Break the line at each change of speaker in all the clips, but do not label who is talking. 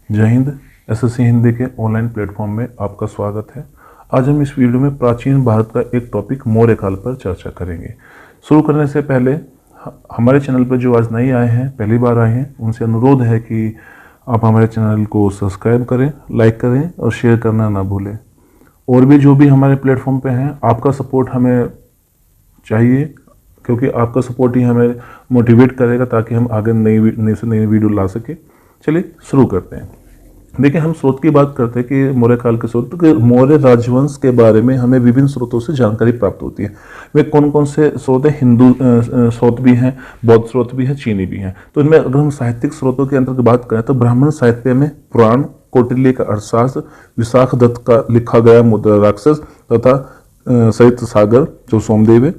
जय हिंद। एसएससी हिंदी के online platform में आपका स्वागत है। आज हम इस वीडियो में प्राचीन भारत का एक टॉपिक मौर्य काल पर चर्चा करेंगे। शुरू करने से पहले हमारे चैनल पर जो आज नए आए हैं, पहली बार आए हैं, उनसे अनुरोध है कि आप हमारे चैनल को सब्सक्राइब करें, लाइक करें और शेयर करना ना भूलें। और भी जो भी हमारे प्लेटफॉर्म पे हैं, आपका सपोर्ट हमें चाहिए, क्योंकि आपका सपोर्ट ही हमें मोटिवेट करेगा ताकि हम आगे नई से नई वीडियो ला सके। चलिए शुरू करते हैं। देखिए, हम स्रोत की बात करते हैं कि मौर्य काल के स्रोत, तो मौर्य राजवंश के बारे में हमें विभिन्न स्रोतों से जानकारी प्राप्त होती है। वे कौन कौन से स्रोत हैं? हिंदू स्रोत भी हैं, बौद्ध स्रोत भी हैं, चीनी भी हैं। तो इनमें अगर हम साहित्यिक स्रोतों के अंतर्गत बात करें तो ब्राह्मण साहित्य में पुराण, कौटिल्य का अर्थशास्त्र, विशाख दत्त का लिखा गया मुद्रा राक्षस तथा सरित सागर जो सोमदेव है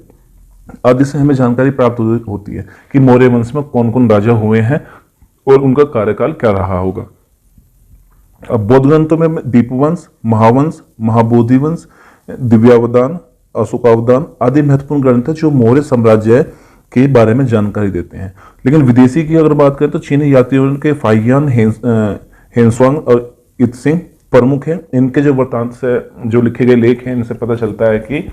आदि से हमें जानकारी प्राप्त होती है कि मौर्य वंश में कौन कौन राजा हुए हैं और उनका कार्यकाल क्या रहा होगा। अब बौद्ध ग्रंथों में दीपवंश, महावंश, महाबोधि वंश, दिव्यावदान, अशोकावदान आदि महत्वपूर्ण ग्रंथ हैं जो मौर्य साम्राज्य के बारे में जानकारी देते हैं। लेकिन विदेशी की अगर बात करें तो चीनी यात्रियों के फाइयान, हेनसुआंग और इत्सिंग प्रमुख हैं। इनके जो वृत्तांत से जो लिखे गए लेख हैं, इनसे पता चलता है कि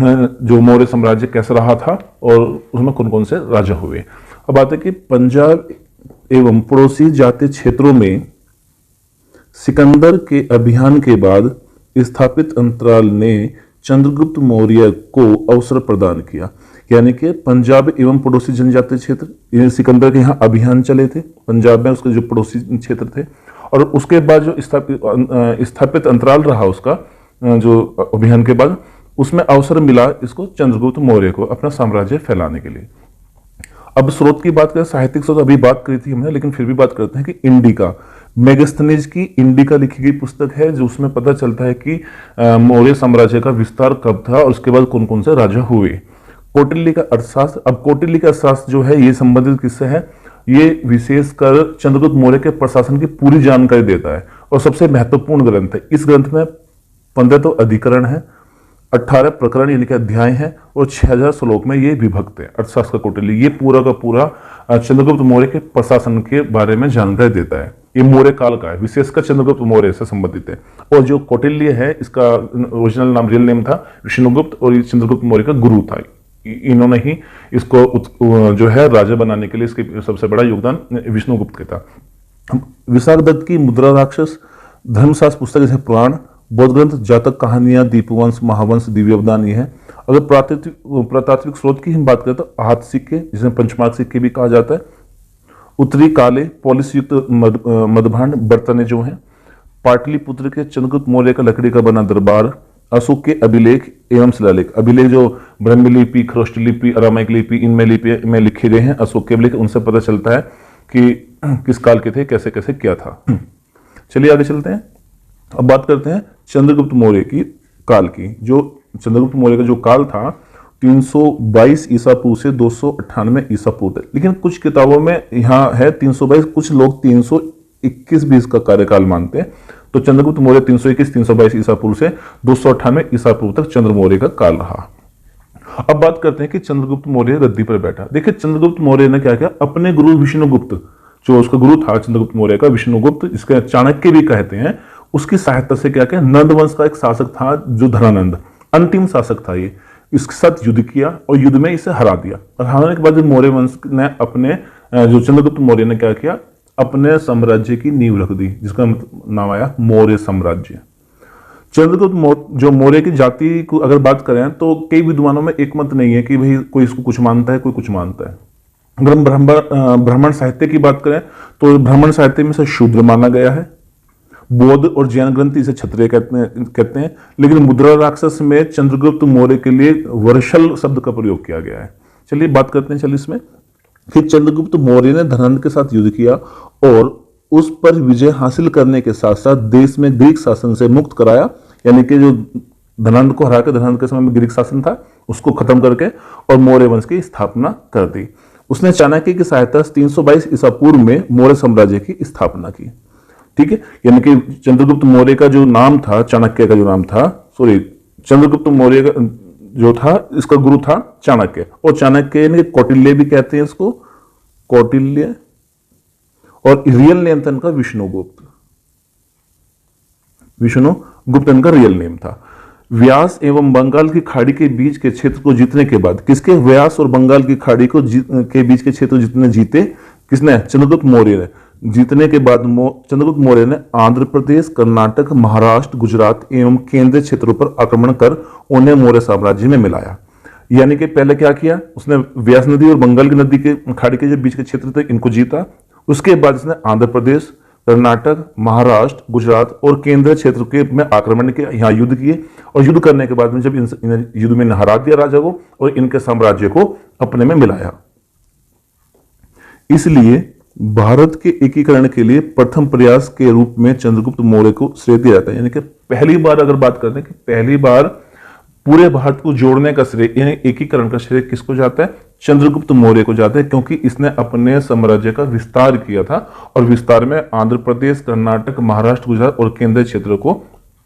जो मौर्य साम्राज्य कैसा रहा था और उसमें कौन कौन से राजा हुए। अब बात है कि पंजाब एवं पड़ोसी जाति क्षेत्रों में सिकंदर के अभियान के बाद स्थापित अंतराल ने चंद्रगुप्त मौर्य को अवसर प्रदान किया। यानी कि पंजाब एवं पड़ोसी जनजातीय क्षेत्र, सिकंदर के यहाँ अभियान चले थे पंजाब में, उसके जो पड़ोसी क्षेत्र थे, और उसके बाद जो स्थापित अंतराल रहा उसका जो अभियान के बाद, उसमें अवसर मिला इसको चंद्रगुप्त मौर्य को अपना साम्राज्य फैलाने के लिए। अब स्रोत की बात करें, साहित्यिक स्रोत अभी बात करी थी हमने, लेकिन फिर भी बात करते हैं कि इंडिका, मेगास्थनीज की इंडिका लिखी गई पुस्तक है जो उसमें पता चलता है कि मौर्य साम्राज्य का विस्तार कब था और उसके बाद कौन कौन से राजा हुए। कौटिल्य का अर्थशास्त्र, अब कौटिल्य का अर्थशास्त्र जो है ये संबंधित किससे है? ये विशेषकर चंद्रगुप्त मौर्य के प्रशासन की पूरी जानकारी देता है और सबसे महत्वपूर्ण ग्रंथ है। इस ग्रंथ में 15 तो अधिकरण है, 18 प्रकरण यानी कि अध्याय हैं और 6000 श्लोक में ये विभक्त है। अर्थशास्त्र का कौटिल्य ये पूरा का पूरा चंद्रगुप्त मौर्य के प्रशासन के बारे में जानकारी देता है। ये मौर्य काल का है, विशेषकर चंद्रगुप्त मौर्य से संबंधित है। और जो कौटिल्य है, इसका ओरिजिनल नाम, रियल नेम था विष्णुगुप्त, और ये चंद्रगुप्त मौर्य का गुरु था। इन्होंने ही इसको जो है राजा बनाने के लिए इसके सबसे बड़ा योगदान विष्णुगुप्त का था। विशाख दत्त की मुद्रा राक्षस, धर्मशास्त्र पुस्तक जैसे पुराण, बौद्ध ग्रंथ, जातक कहानियां, दीपवंश, महावंश, दिव्यावदान ये है। अगर पुरातात्विक स्रोत की हम बात करें तो आहत सिक्के, जिसे पंचमार्क सिक्के भी कहा जाता है, उत्तरी काले पॉलिश युक्त मदभांड बर्तने जो हैं, पाटलिपुत्र के चंद्रगुप्त मौर्य का लकड़ी का बना दरबार, अशोक के अभिलेख एवं शिलालेख। अभिलेख जो ब्रह्मलिपि, खरोष्ट लिपि, अरामाइक लिपि, इनमें लिपि में लिखे गए हैं अशोक के अभिलेख, उनसे पता चलता है कि किस काल के थे, कैसे कैसे क्या था। चलिए आगे चलते हैं। अब बात करते हैं चंद्रगुप्त मौर्य की काल की। जो चंद्रगुप्त मौर्य का जो काल था 322 ईसा पूर्व से 298 ईसा पूर्व तक, लेकिन कुछ किताबों में यहाँ है 322, कुछ लोग 321 भी इसका कार्यकाल मानते हैं। तो चंद्रगुप्त मौर्य 321-322 ईसा पूर्व से 298 ईसा पूर्व तक चंद्र मौर्य का काल रहा। अब बात करते हैं कि चंद्रगुप्त मौर्य गद्दी पर बैठा। देखिए, चंद्रगुप्त मौर्य ने क्या किया, अपने गुरु विष्णुगुप्त, जो उसका गुरु था चंद्रगुप्त मौर्य का विष्णुगुप्त, इसके चाणक्य भी कहते हैं, उसकी सहायता से क्या किया, नंद वंश का एक शासक था जो धनानंद, अंतिम शासक था ये, इसके साथ युद्ध किया और युद्ध में इसे हरा दिया। और हराने के बाद मौर्य वंश ने अपने जो चंद्रगुप्त मौर्य ने क्या किया, अपने साम्राज्य की नींव रख दी, जिसका नाम आया मौर्य साम्राज्य। चंद्रगुप्त जो मौर्य की जाति को अगर बात करें तो कई विद्वानों में एक मत नहीं है कि भाई कोई इसको कुछ मानता है, कोई कुछ मानता है। अगर हम ब्राह्मण साहित्य की बात करें तो ब्राह्मण साहित्य में से शूद्र माना गया है। बौद्ध और जैन ग्रंथ इसे क्षत्रिय कहते हैं। लेकिन मुद्रा राक्षस में चंद्रगुप्त मौर्य के लिए वर्षल शब्द का प्रयोग किया गया है। चलिए बात करते हैं चलिए इसमें कि चंद्रगुप्त मौर्य ने धनानंद के साथ युद्ध किया और उस पर विजय हासिल करने के साथ साथ देश में ग्रीक शासन से मुक्त कराया। यानी कि जो धनानंद को हरा के, धनानंद के समय में ग्रीक शासन था, उसको खत्म करके और मौर्य वंश की स्थापना कर दी। उसने चाणक्य की सहायता 322 ईसा पूर्व में मौर्य साम्राज्य की स्थापना की। ठीक है, यानी कि चंद्रगुप्त मौर्य का जो नाम था, चाणक्य का जो नाम था, चंद्रगुप्त मौर्य का जो था, इसका गुरु था चाणक्य, और चाणक्य ने कौटिल्य भी कहते हैं इसको, कौटिल्य, और रियल नेम था इनका विष्णुगुप्त। विष्णुगुप्त इनका रियल नेम था। व्यास एवं बंगाल की खाड़ी के बीच के क्षेत्र को जीतने के बाद, किसके, व्यास और बंगाल की खाड़ी को के बीच के क्षेत्र जितने जीते, किसने, चंद्रगुप्त मौर्य ने। जीतने के बाद चंद्रगुप्त मौर्य ने आंध्र प्रदेश, कर्नाटक, महाराष्ट्र, गुजरात एवं केंद्रीय क्षेत्रों पर आक्रमण कर उन्हें मौर्य साम्राज्य में मिलाया। यानी कि पहले क्या किया उसने, व्यास नदी और बंगाल की नदी के खाड़ी के जो बीच के क्षेत्र थे इनको जीता। उसके बाद इसने आंध्र प्रदेश, कर्नाटक, महाराष्ट्र, गुजरात और केंद्रीय क्षेत्र के में आक्रमण किया, यहाँ युद्ध किए, और युद्ध करने के बाद में जब इन युद्ध में हरा दिया राजा को और इनके साम्राज्य को अपने में मिलाया। इसलिए भारत के एकीकरण के लिए प्रथम प्रयास के रूप में चंद्रगुप्त मौर्य को श्रेय दिया जाता है। यानी कि पहली बार अगर बात करते हैं कि पहली बार पूरे भारत को जोड़ने का श्रेय, यानी एकीकरण का श्रेय किसको जाता है, चंद्रगुप्त मौर्य को जाता है, क्योंकि इसने अपने साम्राज्य का विस्तार किया था और विस्तार में आंध्र प्रदेश, कर्नाटक, महाराष्ट्र, गुजरात और केंद्रीय क्षेत्र को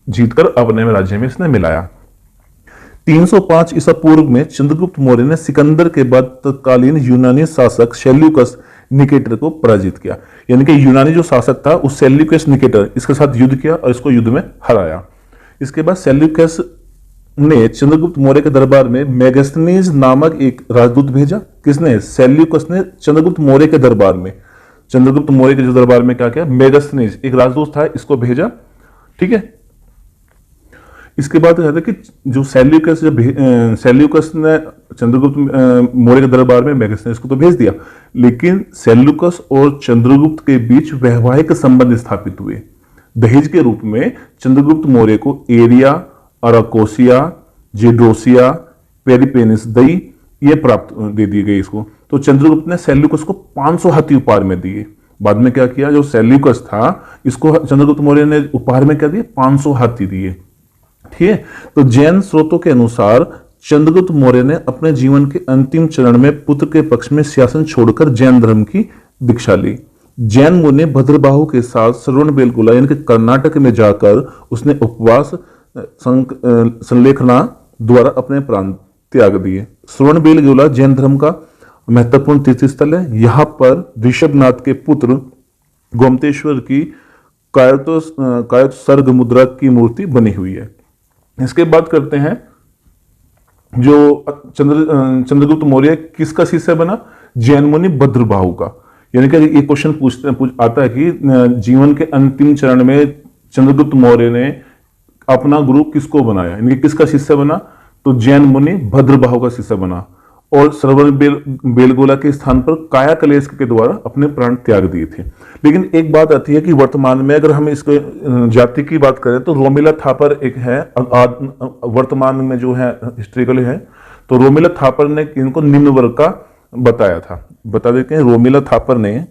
जीतकर अपने में राज्य में इसने मिलाया। 305 ईसा पूर्व में चंद्रगुप्त मौर्य ने सिकंदर के बाद तत्कालीन यूनानी शासक सेल्यूकस निकेटर को पराजित किया। यानी कि यूनानी जो शासक था उस सेल्यूकस निकेटर इसके साथ युद्ध किया और इसको युद्ध में हराया। इसके बाद सेल्यूकस ने चंद्रगुप्त मौर्य के दरबार में मेगस्थनीज नामक एक राजदूत भेजा। किसने, सेल्यूकस ने चंद्रगुप्त मौर्य के दरबार में, चंद्रगुप्त मौर्य के जो दरबार में क्या किया, मेगस्थनीज एक राजदूत था, इसको भेजा। ठीक है, इसके बाद कहते हैं कि जो सेल्यूकस ने चंद्रगुप्त मौर्य के दरबार में मेगस्थनीज को तो भेज दिया, लेकिन सेल्यूकस और चंद्रगुप्त के बीच वैवाहिक संबंध स्थापित हुए। दहेज के रूप में चंद्रगुप्त मौर्य को एरिया, अराकोसिया, जेड्रोसिया, पेरिपेनिस दई ये प्राप्त दे दी गई इसको। तो चंद्रगुप्त ने सेल्यूकस को 500 हाथी उपहार में दिए। बाद में क्या किया, जो सेल्यूकस था इसको चंद्रगुप्त मौर्य ने उपहार में क्या दिए, 500 हाथी दिए। ठीक है, तो जैन स्रोतों के अनुसार चंद्रगुप्त मौर्य ने अपने जीवन के अंतिम चरण में पुत्र के पक्ष में सिंहासन छोड़कर जैन धर्म की दीक्षा ली। जैन मुनि भद्रबाहु के साथ श्रवणबेलगोला यानी कि कर्नाटक में जाकर उसने उपवास संलेखना द्वारा अपने प्राण त्याग दिए। श्रवणबेलगोला जैन धर्म का महत्वपूर्ण तीर्थ स्थल है। यहां पर ऋषभनाथ के पुत्र गोमतेश्वर की कायत सर्ग मुद्रा की मूर्ति बनी हुई है। इसके बाद करते हैं जो चंद्रगुप्त मौर्य किसका शिष्य बना, जैन मुनि भद्रबाहु का। यानी कि ये क्वेश्चन आता है कि जीवन के अंतिम चरण में चंद्रगुप्त मौर्य ने अपना गुरु किसको बनाया, यानी कि किसका शिष्य बना, तो जैन मुनि भद्रबाहु का शिष्य बना और श्रवण बेलगोला के स्थान पर काया कलेश के द्वारा अपने प्राण त्याग दिए थे। लेकिन एक बात आती है कि वर्तमान में अगर हम इसको जाति की बात करें तो रोमिला थापर एक है, वर्तमान में जो है हिस्ट्रिकल है, तो रोमिला थापर ने इनको निम्न वर्ग का बताया था। बता देते हैं, रोमिला थापर ने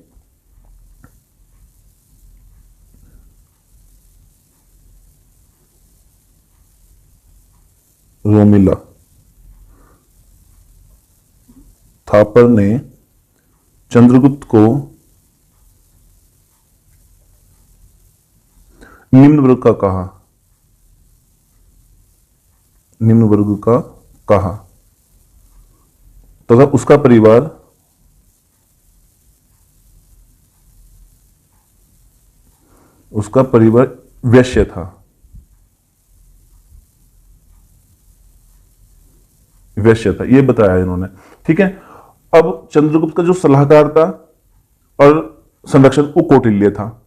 चंद्रगुप्त को निम्न वर्ग का कहा तथा उसका परिवार वैश्य था। ये बताया इन्होंने। ठीक है, अब चंद्रगुप्त का जो सलाहकार था और संरक्षक वो कौटिल्य था,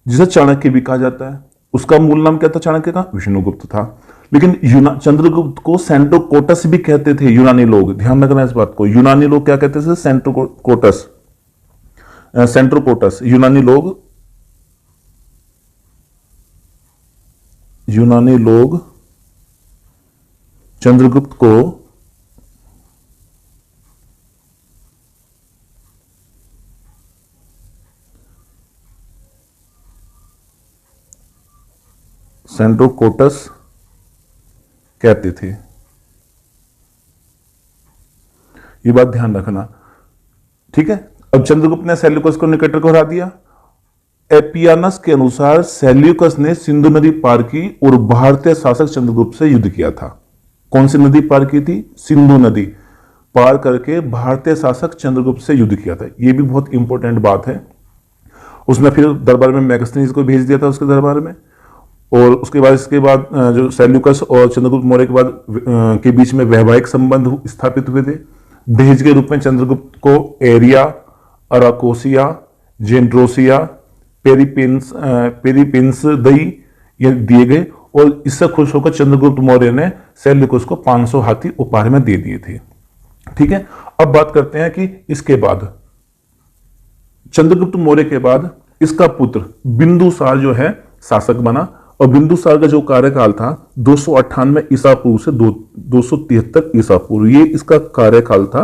जिसे चाणक्य भी कहा जाता है। उसका मूल नाम क्या था चाणक्य का, विष्णुगुप्त था। लेकिन चंद्रगुप्त को सेंट्रोकोटस भी कहते थे यूनानी लोग, ध्यान रखना इस बात को। यूनानी लोग क्या कहते थे, सेंट्रोकोटस। यूनानी लोग चंद्रगुप्त को सेंट्रोकोटस कहते थे। ये बात ध्यान रखना। ठीक है, अब चंद्रगुप्त ने सेल्यूकस को निकेटर को हरा दिया। एपियानस के अनुसार सेल्यूकस ने सिंधु नदी पार की और भारतीय शासक चंद्रगुप्त से युद्ध किया था। कौन सी नदी पार की थी, सिंधु नदी पार करके भारतीय शासक चंद्रगुप्त से युद्ध किया था। यह भी बहुत इंपॉर्टेंट बात है। उसने फिर दरबार में मैगस्थनीज को भेज दिया था उसके दरबार में। और उसके बाद इसके बाद जो सेल्यूकस और चंद्रगुप्त मौर्य के बाद के बीच में वैवाहिक संबंध स्थापित हुए थे। दहेज के रूप में चंद्रगुप्त को एरिया, अराकोसिया, जेंड्रोसिया, पेरिपिंस दई ये दिए गए। और इससे खुश होकर चंद्रगुप्त मौर्य ने सेल्यूकस को 500 हाथी उपहार में दे दिए थे। ठीक है, अब बात करते हैं कि इसके बाद चंद्रगुप्त मौर्य के बाद इसका पुत्र बिंदुसार जो है शासक बना। और बिंदुसार का जो कार्यकाल था 298 ईसा पूर्व से 273 ईसा पूर्व, ये इसका कार्यकाल था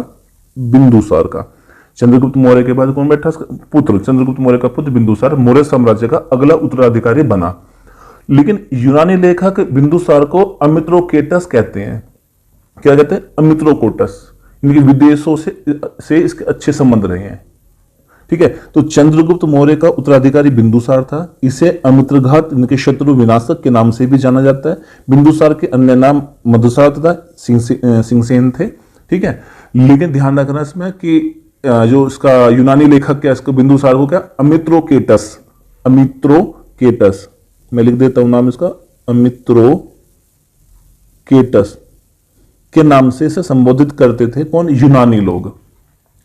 बिंदुसार का। चंद्रगुप्त मौर्य के बाद कौन बैठा? पुत्र, चंद्रगुप्त मौर्य का पुत्र बिंदुसार मौर्य साम्राज्य का अगला उत्तराधिकारी बना। लेकिन यूनानी लेखक बिंदुसार को अमित्रोकेटस कहते हैं। क्या कहते हैं? अमित्रोकोटस। इनके विदेशों से इसके अच्छे संबंध रहे हैं। ठीक है, तो चंद्रगुप्त मौर्य का उत्तराधिकारी बिंदुसार था। इसे अमित्रघात, इनके शत्रु विनाशक के नाम से भी जाना जाता है। बिंदुसार के अन्य नाम मधुसार तथा सिंहसेन थे। ठीक है, लेकिन ध्यान रखना इसमें कि जो इसका यूनानी लेखक क्या, इसको बिंदुसार को क्या अमित्रोकेटस, अमित्रोकेटस, मैं लिख देता हूं नाम इसका, अमित्रोकेटस के नाम से इसे संबोधित करते थे कौन? यूनानी लोग।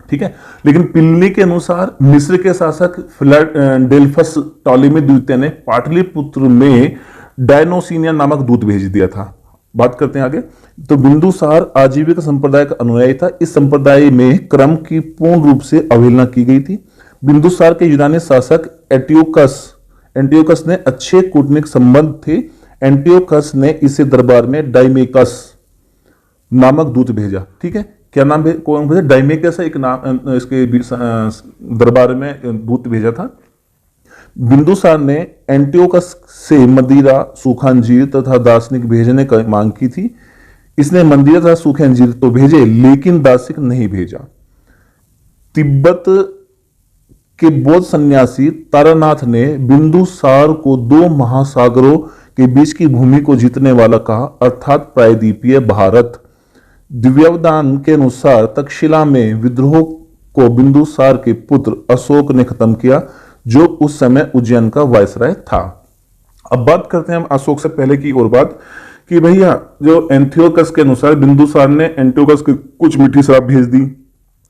ठीक है, लेकिन प्लिनी के अनुसार मिस्र के शासक फिलाडेल्फस टॉलेमी द्वितीय ने पाटलिपुत्र में डायनोसिनिया नामक दूत भेज दिया था। बात करते हैं आगे। तो बिंदुसार आजीविका संप्रदाय का अनुयायी था। इस संप्रदाय में क्रम की पूर्ण रूप से अवहेलना की गई थी। बिंदुसार के यूनानी शासक एंटियोकस ने अच्छे कूटनीतिक संबंध थे। एंटियोकस ने इसे दरबार में डाइमेकस नामक दूत भेजा। ठीक है, क्या नाम कौन भेजा? डाइमेकस एक नाम इसके दरबार में दूत भेजा था। बिंदुसार ने एंटियोकस से मदिरा, सूखा अंजीर तथा दार्शनिक भेजने की मांग की थी। इसने मंदिर तथा सूखे अंजीर तो भेजे, लेकिन दार्शनिक नहीं भेजा। तिब्बत के बौद्ध सन्यासी तारानाथ ने बिंदुसार को 2 महासागरों के बीच की भूमि को जीतने वाला कहा, अर्थात प्रायद्वीपीय भारत। दिव्यावदान के अनुसार तक्षशिला में विद्रोह को बिंदुसार के पुत्र अशोक ने खत्म किया, जो उस समय उज्जैन का वायसराय था। अब बात करते हैं हम अशोक से पहले की और बात कि भैया जो एंथियोकस के अनुसार बिंदुसार ने एंटियोकस को कुछ मीठी शराब भेज दी,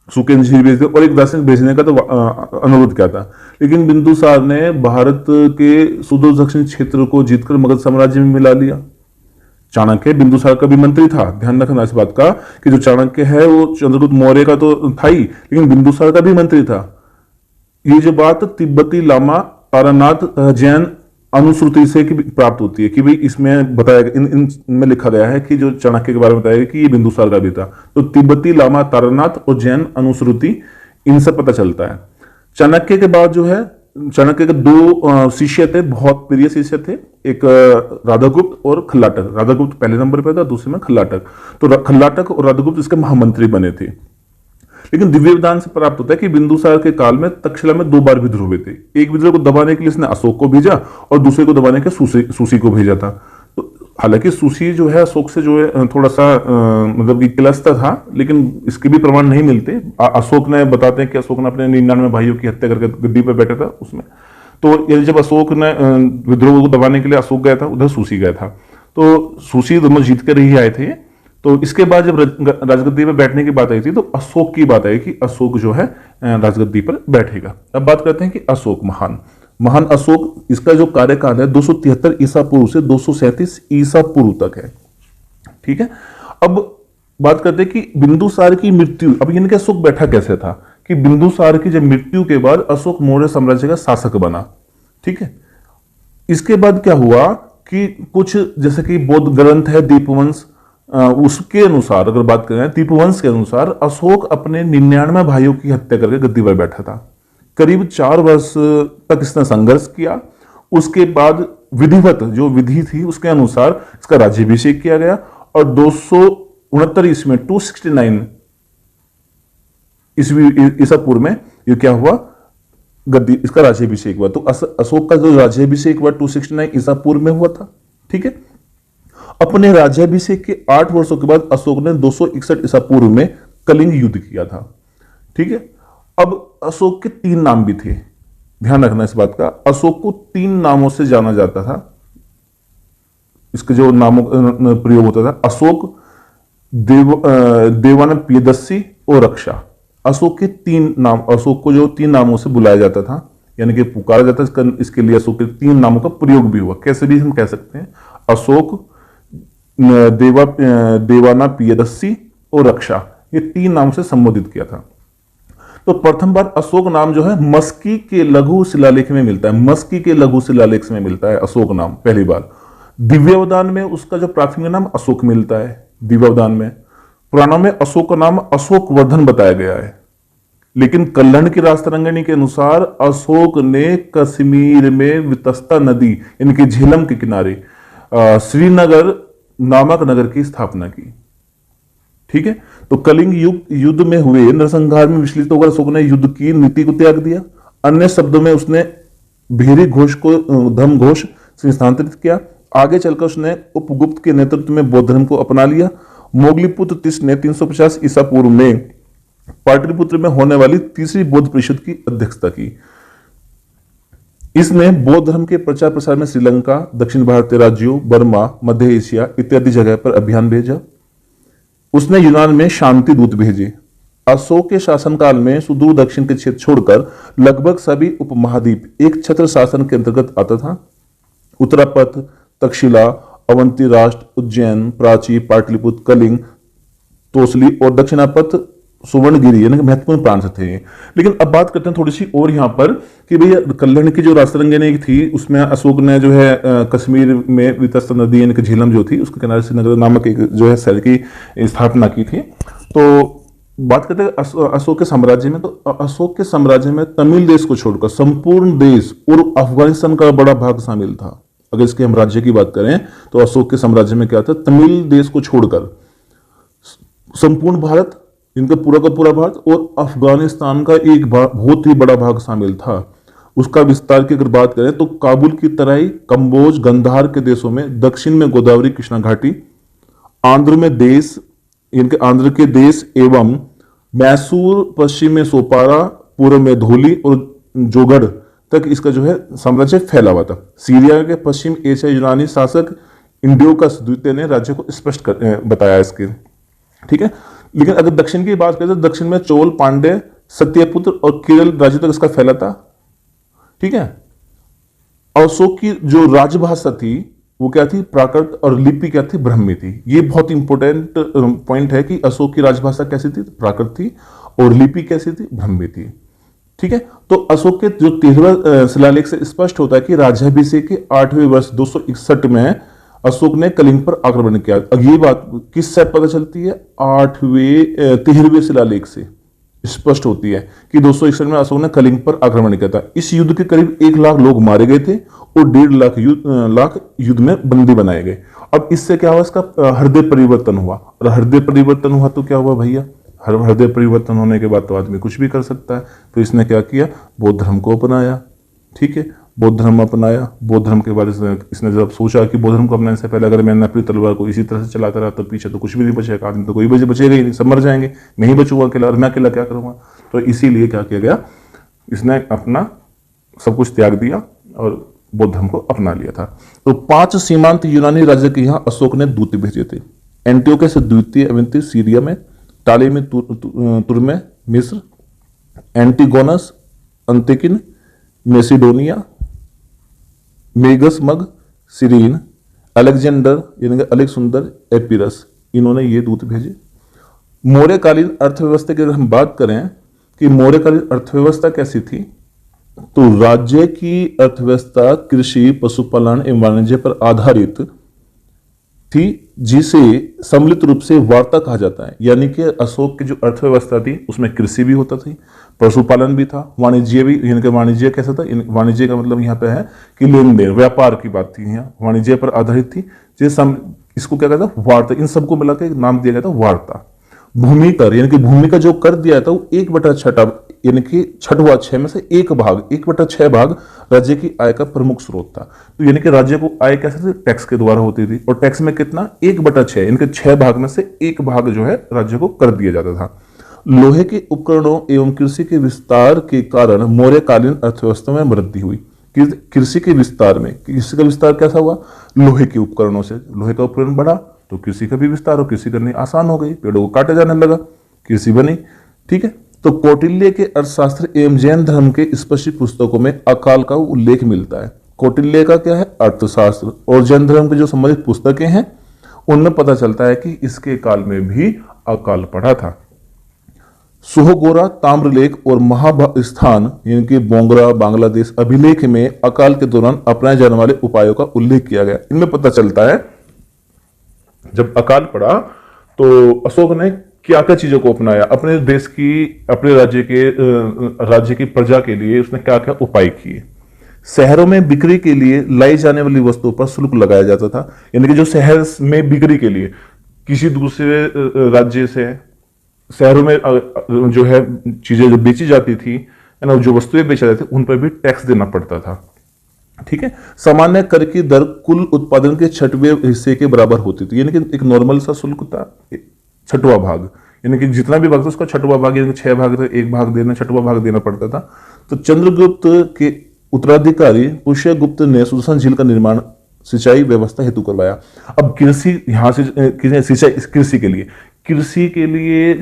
सूखे अंजीर भेज दिया और एक दार्शनिक भेजने का तो अनुरोध किया था। लेकिन बिंदुसार ने भारत के सुदूर दक्षिण क्षेत्र को जीतकर मगध साम्राज्य में मिला लिया। चाणक्य बिंदुसार का भी मंत्री था। ध्यान रखना इस बात का कि जो चाणक्य है वो चंद्रगुप्त मौर्य का तो था ही, लेकिन बिंदुसार का भी मंत्री था। ये जो बात तिब्बती लामा तारानाथ जैन अनुश्रुति से प्राप्त होती है कि भाई इसमें बताया इनमें लिखा गया है कि जो चाणक्य के बारे में बताया गया कि ये बिंदुसार का भी था। तो तिब्बती लामा तारानाथ और जैन अनुश्रुति इनसे पता चलता है। चाणक्य के बाद जो है चाणक्य के 2 शिष्य थे, बहुत प्रिय शिष्य थे, एक राधागुप्त और खल्लाटक। राधागुप्त पहले नंबर पर था, दूसरे में खल्लाटक। तो खल्लाटक और राधागुप्त इसके महामंत्री बने थे। लेकिन दिव्यदान से प्राप्त होता है कि बिंदुसार के काल में तक्षशिला में 2 बार विद्रोह हुए थे। एक विद्रोह को दबाने के लिए इसने अशोक को भेजा और दूसरे को दबाने के सूसी को भेजा था। तो हालांकि सूसी जो है अशोक से जो है थोड़ा सा मतलब कि किलस्ता था, लेकिन इसके भी प्रमाण नहीं मिलते। अशोक ने बताते हैं कि अशोक ने अपने 99 भाइयों की हत्या करके गद्दी पर बैठा था उसमें। तो जब अशोक ने विद्रोह को दबाने के लिए अशोक गया था, उधर सूसी गया था। तो सूसी दोनों जीत कर ही आए थे। तो इसके बाद जब राजगद्दी पर बैठने की बात आई थी तो अशोक की बात आई कि अशोक जो है राजगद्दी पर बैठेगा। अब बात करते हैं कि अशोक महान अशोक, इसका जो कार्यकाल है 273 ईसा पूर्व से 237 ईसा पूर्व तक है। ठीक है, अब बात करते हैं कि बिंदुसार की मृत्यु, अब इनके अशोक बैठा कैसे था कि बिंदुसार की जब मृत्यु के बाद अशोक मौर्य साम्राज्य का शासक बना। ठीक है, इसके बाद क्या हुआ कि कुछ जैसे कि बौद्ध ग्रंथ है दीपवंश, उसके अनुसार अगर बात करें दीपवंश के अनुसार अशोक अपने 99 भाइयों की हत्या करके गद्दी पर बैठा था। करीब 4 वर्ष तक इसने संघर्ष किया। उसके बाद विधिवत जो विधि थी उसके अनुसार इसका राज्याभिषेक किया गया और 269 ईस्वी में 269 ईसा पूर्व में ये क्या हुआ, गद्दी इसका राज्याभिषेक हुआ। तो अशोक का जो राज्याभिषेक हुआ 269 ईसा पूर्व में हुआ था। ठीक है, अपने राज्याभिषेक के 8 वर्षों के बाद अशोक ने 261 ईसा पूर्व में कलिंग युद्ध किया था। ठीक है, अब अशोक के 3 नाम भी थे। ध्यान रखना इस बात का, अशोक को 3 नामों से जाना जाता था। इसके जो नामों का प्रयोग होता था, अशोक, देवानंद प्रियदर्शी और रक्षा। अशोक के 3 नाम, अशोक को जो 3 नामों से बुलाया जाता था, यानी कि पुकारा जाता है, इसके लिए अशोक के 3 नामों का प्रयोग भी हुआ। कैसे भी हम कह सकते हैं, अशोक, देवानंद प्रियदर्शी और रक्षा, ये 3 नाम से संबोधित किया था। तो प्रथम बार अशोक नाम जो है मस्की के लघु शिलालेख में मिलता है। मस्की के लघु शिलालेख में मिलता है अशोक नाम पहली बार। दिव्यावदान में उसका जो प्राथमिक नाम अशोक मिलता है, दिव्यावदान में। पुराणों में अशोक का नाम अशोक वर्धन बताया गया है, लेकिन कल्हण की राजतरंगिणी के अनुसार अशोक ने कश्मीर में वितस्ता नदी यानी कि झेलम के किनारे श्रीनगर नामक नगर की स्थापना की। ठीक है, तो कलिंग युद्ध में हुए नरसंहार में विचलित होकर अशोक ने युद्ध की नीति को त्याग दिया। अन्य शब्दों में उसने भेरी घोष को धर्म घोष से स्थानांतरित किया। आगे चलकर उसने उपगुप्त के नेतृत्व में बौद्ध धर्म को अपना लिया। मोगलीपुत्र तीस ने 350 ईसा पूर्व में पाटलिपुत्र में होने वाली तीसरी बौद्ध परिषद की अध्यक्षता की। इसने बौद्ध धर्म के प्रचार प्रसार में श्रीलंका, दक्षिण भारतीय राज्यों, बर्मा, मध्य एशिया इत्यादि जगह पर अभियान भेजा। उसने यूनान में शांति दूत भेजे। अशोक के शासनकाल में सुदूर दक्षिण के क्षेत्र छोड़कर लगभग सभी उपमहाद्वीप एक छत्र शासन के अंतर्गत आता था। उत्तरापथ, तक्षशिला, अवंती राष्ट्र, उज्जैन, प्राची, पाटलिपुत्र, कलिंग, तोसली और दक्षिणापथ सुवर्णगिरी यानी महत्वपूर्ण प्रांत थे। लेकिन अब बात करते हैं थोड़ी सी और यहाँ पर कि भैया कल्हण की जो राजतरंगिणी थी उसमें अशोक ने जो है कश्मीर में वितस्ता नदी यानी कि झेलम जो थी उसके किनारे श्रीनगर नामक एक जो है शहर की स्थापना की थी। तो बात करते हैं अशोक के साम्राज्य में, तो अशोक के साम्राज्य में तमिल देश को छोड़कर संपूर्ण देश और अफगानिस्तान का बड़ा भाग शामिल था। अगर इसके हम राज्य की बात करें तो अशोक के साम्राज्य में क्या था, तमिल देश को छोड़कर संपूर्ण भारत, इनका पूरा का पूरा भारत और अफगानिस्तान का एक बहुत ही बड़ा भाग शामिल था। उसका विस्तार की अगर बात करें तो काबुल की तराई, कंबोज, गंधार के देशों में, दक्षिण में गोदावरी कृष्णा घाटी, आंध्र में देश, इनके आंध्र के देश एवं मैसूर, पश्चिम में सोपारा, पूर्व में धोली और जोगढ़ तक इसका जो है साम्राज्य फैला हुआ था। सीरिया के पश्चिम एशिया यूनानी शासक इंडियोकस द्वितीय ने राज्य को स्पष्ट बताया इसके। ठीक है, लेकिन अगर दक्षिण की बात करें तो दक्षिण में चोल, पांड्य, सत्यपुत्र और केरल राज्य तक इसका फैला था। ठीक है, अशोक की जो राजभाषा थी वो क्या थी, प्राकृत, और लिपि क्या थी, ब्राह्मी थी। ये बहुत इंपॉर्टेंट पॉइंट है कि अशोक की राजभाषा कैसी थी, प्राकृत थी, और लिपि कैसी थी, ब्राह्मी थी। ठीक है, तो अशोक के जो 13वां शिलालेख से स्पष्ट होता है कि राज्याभिषेक के 8वें वर्ष 261 में अशोक ने कलिंग पर आक्रमण किया। अब ये बात किस से पता चलती है, 13वें शिलालेख से स्पष्ट होती है कि 261 में अशोक ने कलिंग पर आक्रमण किया था। इस युद्ध के करीब 1 लाख लोग मारे गए थे और 1.5 लाख युद्ध में बंदी बनाए गए। अब इससे क्या हुआ, इसका हृदय परिवर्तन हुआ, और हृदय परिवर्तन हुआ तो क्या हुआ भैया, हृदय परिवर्तन होने के बाद तो आदमी कुछ भी कर सकता है। तो इसने क्या किया, बौद्ध धर्म को अपनाया। ठीक है, बौद्ध धर्म अपनाया। बौद्ध धर्म के बारे में इसने जब सोचा कि बौद्ध धर्म को अपनाने से पहले अगर मैं अपनी तलवार को इसी तरह से चलाता रहा तो पीछे तो कुछ भी नहीं बचेगा, आदमी तो कोई बचेगा ही नहीं, सब मर जाएंगे, मैं ही बचूंगा अकेला, और मैं अकेला क्या करूंगा। तो इसीलिए क्या किया गया, इसने अपना सब कुछ त्याग दिया और बौद्ध धर्म को अपना लिया था। तो 5 सीमांत यूनानी राज्य के यहाँ अशोक ने दूत भेजे थे। एंटियोकस द्वितीय अवंती सीरिया में, टालेमी तुर में मिस्र, एंटीगोनस अंतिकिन मैसिडोनिया, मेगस मग सिरीन, अलेक्जेंडर यानी अलेक्सुंदर एपिरस, इन्होंने ये दूत भेजे। मौर्यकालीन अर्थव्यवस्था की अगर हम बात करें कि मौर्यकालीन अर्थव्यवस्था कैसी थी, तो राज्य की अर्थव्यवस्था कृषि, पशुपालन एवं वाणिज्य पर आधारित थी, जिसे सम्मिलित रूप से वार्ता कहा जाता है। यानी कि अशोक की जो अर्थव्यवस्था थी उसमें कृषि भी होता थी, पशुपालन भी था, वाणिज्य भी। यानी कि वाणिज्य कैसा था, वाणिज्य का मतलब यहाँ पे है कि लेन देन, व्यापार की बात थी, यहाँ वाणिज्य पर आधारित थी। इसको क्या कहता है, वार्ता। इन सबको मिलाकर एक नाम दिया गया था, वार्ता। भूमि कर यानी कि भूमि का जो कर दिया था वो 1/6 यानी कि 6 में से 1/6 भाग राज्य की आय का प्रमुख स्रोत था। तो यानी कि राज्य को आय कैसे थी, टैक्स के द्वारा होती थी, और टैक्स में कितना, 1/6 यानी कि 6 भाग में से 1 भाग जो है राज्य को कर दिया जाता था। लोहे के उपकरणों एवं कृषि के विस्तार के कारण मौर्यकालीन अर्थव्यवस्था में वृद्धि हुई। कृषि के विस्तार में, कृषि का विस्तार कैसा हुआ? लोहे के उपकरणों से। लोहे का उपकरण बढ़ा तो कृषि का भी विस्तार हो, कृषि करनी आसान हो गई, पेड़ों को काटा जाने लगा, कृषि बनी। ठीक है, तो कौटिल्य के अर्थशास्त्र एवं जैन धर्म के स्पष्ट पुस्तकों में अकाल का उल्लेख मिलता है। कौटिल्य का क्या है? अर्थशास्त्र, और जैन धर्म की जो संबंधित पुस्तकें हैं उनमें पता चलता है कि इसके काल में भी अकाल पड़ा था। सोहगोरा ताम्रलेख और महास्थान यानी कि बोंगरा बांग्लादेश अभिलेख में अकाल के दौरान अपनाए जाने वाले उपायों का उल्लेख किया गया। इनमें पता चलता है जब अकाल पड़ा तो अशोक ने क्या क्या चीजों को अपनाया, अपने देश की, अपने राज्य की प्रजा के लिए उसने क्या क्या उपाय किए। शहरों में बिक्री के लिए लाई जाने वाली वस्तुओं पर शुल्क लगाया जाता था, यानी कि जो शहर में बिक्री के लिए किसी दूसरे राज्य से शहरों में जो है चीजें जो बेची जाती थी, है ना, जो वस्तुएं बेची जाती थी उन पर भी टैक्स देना पड़ता था। ठीक है, सामान्य कर की दर कुल उत्पादन के 6वें हिस्से के बराबर होती थी, यानी कि एक नॉर्मल सा शुल्क था 6वां भाग, यानी कि जितना भी भाग था उसका 6वां भाग, यानी 6 भाग थे, 1 भाग देना, 6वां भाग देना पड़ता था। तो चंद्रगुप्त के उत्तराधिकारी पुष्यगुप्त ने सुदर्शन झील का निर्माण सिंचाई व्यवस्था हेतु करवाया। अब कृषि यहां से सिंचाई, कृषि के लिए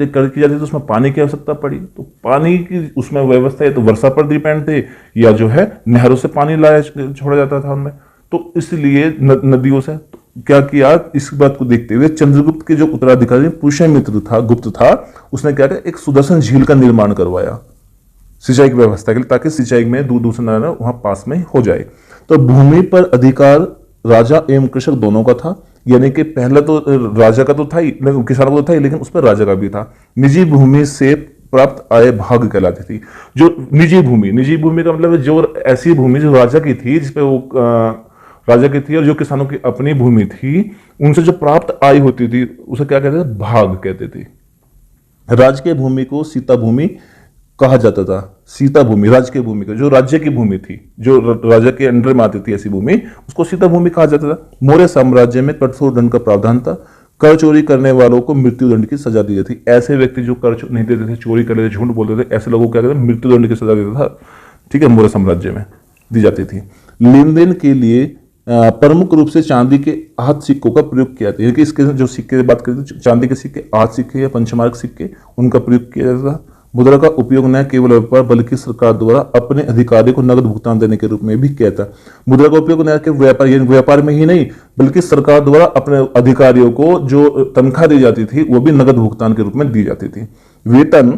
कर की जाती है तो उसमें पानी की आवश्यकता पड़ी, तो पानी की उसमें व्यवस्था है तो वर्षा पर डिपेंड थे या जो है नहरों से पानी लाया छोड़ा जाता था उनमें, तो इसलिए नदियों से। तो क्या किया, इस बात को देखते हुए चंद्रगुप्त के जो उत्तराधिकारी पुष्यमित्र था, गुप्त था, उसने क्या किया, एक सुदर्शन झील का निर्माण करवाया सिंचाई की व्यवस्था के लिए, ताकि सिंचाई में दूर दूर से न वहां पास में हो जाए। तो भूमि पर अधिकार राजा एवं कृषक दोनों का था, यानी कि पहला तो राजा का तो था ही, किसानों का तो था ही, लेकिन उस पर राजा का भी था। निजी भूमि से प्राप्त आय भाग कहलाती थी। जो निजी भूमि का मतलब जो ऐसी भूमि जो राजा की थी, जिसपे वो राजा की थी, और जो किसानों की अपनी भूमि थी, उनसे जो प्राप्त आय होती थी उसे क्या कहते थे? भाग कहते थे। राजकीय भूमि को सीता भूमि कहा जाता था। सीता भूमि राजकीय भूमि का, जो राज्य की भूमि थी, जो राजा के अंडर में आती थी ऐसी भूमि, उसको सीता भूमि कहा जाता था। मौर्य साम्राज्य में कठोर दंड का प्रावधान था। कर चोरी करने वालों को मृत्यु दंड की सजा दी जाती थी। ऐसे व्यक्ति जो कर नहीं देते थे, चोरी करते थे, झूठ बोलते थे, ऐसे लोगों को क्या कहते थे? मृत्यु दंड की सजा देता था। ठीक है, मौर्य साम्राज्य में दी जाती थी। लेन देन के लिए प्रमुख रूप से चांदी के आहत सिक्कों का प्रयोग किया जाता है। इसके जो सिक्के बात करें तो चांदी के सिक्के, आहत सिक्के या पंचमार्क सिक्के, उनका प्रयोग किया जाता था। मुद्रा का उपयोग न केवल व्यापार बल्कि सरकार द्वारा अपने अधिकारी को नगद भुगतान देने के रूप में भी किया था। मुद्रा का उपयोग न केवल व्यापार में ही नहीं, बल्कि सरकार द्वारा अपने अधिकारियों को जो तनख्वाह दी जाती थी वो भी नगद भुगतान के रूप में दी जाती थी। वेतन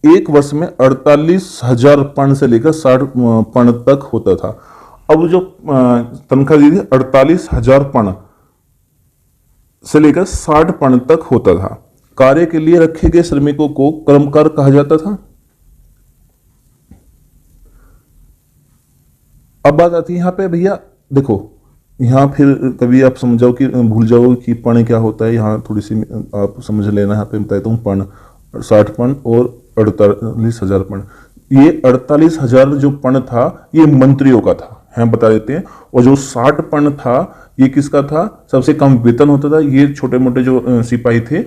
एक वर्ष में 48,000 पर्ण से लेकर 60 पर्ण तक होता था। अब जो तनख्वाह दी थी 48,000 पर्ण से लेकर 60 पर्ण तक होता था। कार्य के लिए रखे गए श्रमिकों को कर्मकार कहा जाता था। अब बात आती है यहां पे, भैया देखो, यहां फिर कभी आप समझाओ कि भूल जाओ कि पर्ण क्या होता है, यहां थोड़ी सी आप समझ लेना। यहां पे बताता हूं, पर्ण 60 पर्ण और 48,000 पर्ण। ये 48,000 जो पर्ण था ये मंत्रियों का था, हम बता देते हैं। और जो 60 पर्ण था ये किसका था? सबसे कम वेतन होता था। ये छोटे मोटे जो सिपाही थे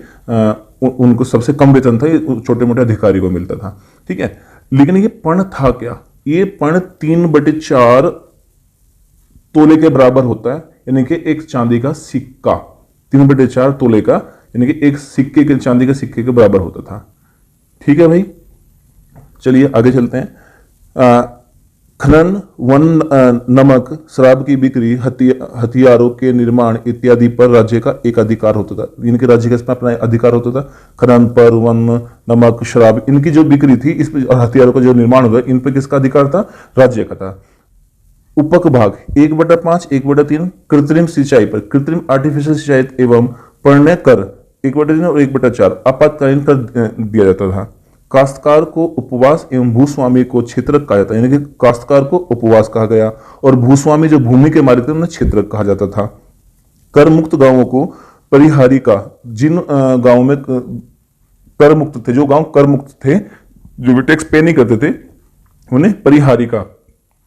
उनको सबसे कम वेतन था, ये छोटे मोटे अधिकारी को मिलता था। ठीक है, लेकिन ये पर्ण था क्या? ये पर्ण 3/4 तोले के बराबर होता है, यानी कि एक चांदी का सिक्का 3/4 तोले का, यानी कि एक सिक्के के, चांदी के सिक्के के बराबर होता था। ठीक है भाई, चलिए आगे चलते हैं। खनन, वन, नमक, शराब की बिक्री, हथियारों के निर्माण इत्यादि पर राज्य का एक अधिकार होता था। इनके राज्य का इसमें अपना अधिकार होता था। खनन पर, वन, नमक, शराब, इनकी जो बिक्री थी इस पर, और हथियारों का जो निर्माण हुआ, इन पर किसका अधिकार था? राज्य का था। उपक भाग 1/5, 1/3 कृत्रिम सिंचाई पर, कृत्रिम आर्टिफिशियल सिंचाई एवं पण्य कर 1/3 और 1/4 आपातकालीन कर दिया जाता था। काश्तकार को उपवास एवं भूस्वामी को क्षेत्रक कहा जाता है, यानी कि काश्तकार को उपवास कहा गया और भूस्वामी जो भूमि के मालिक थे उन्हें क्षेत्रक कहा जाता था। कर मुक्त गांवों को परिहारिका, जिन गांवों में कर मुक्त थे, जो गांव कर मुक्त थे, जो भी टैक्स पे नहीं करते थे, उन्हें परिहारिका,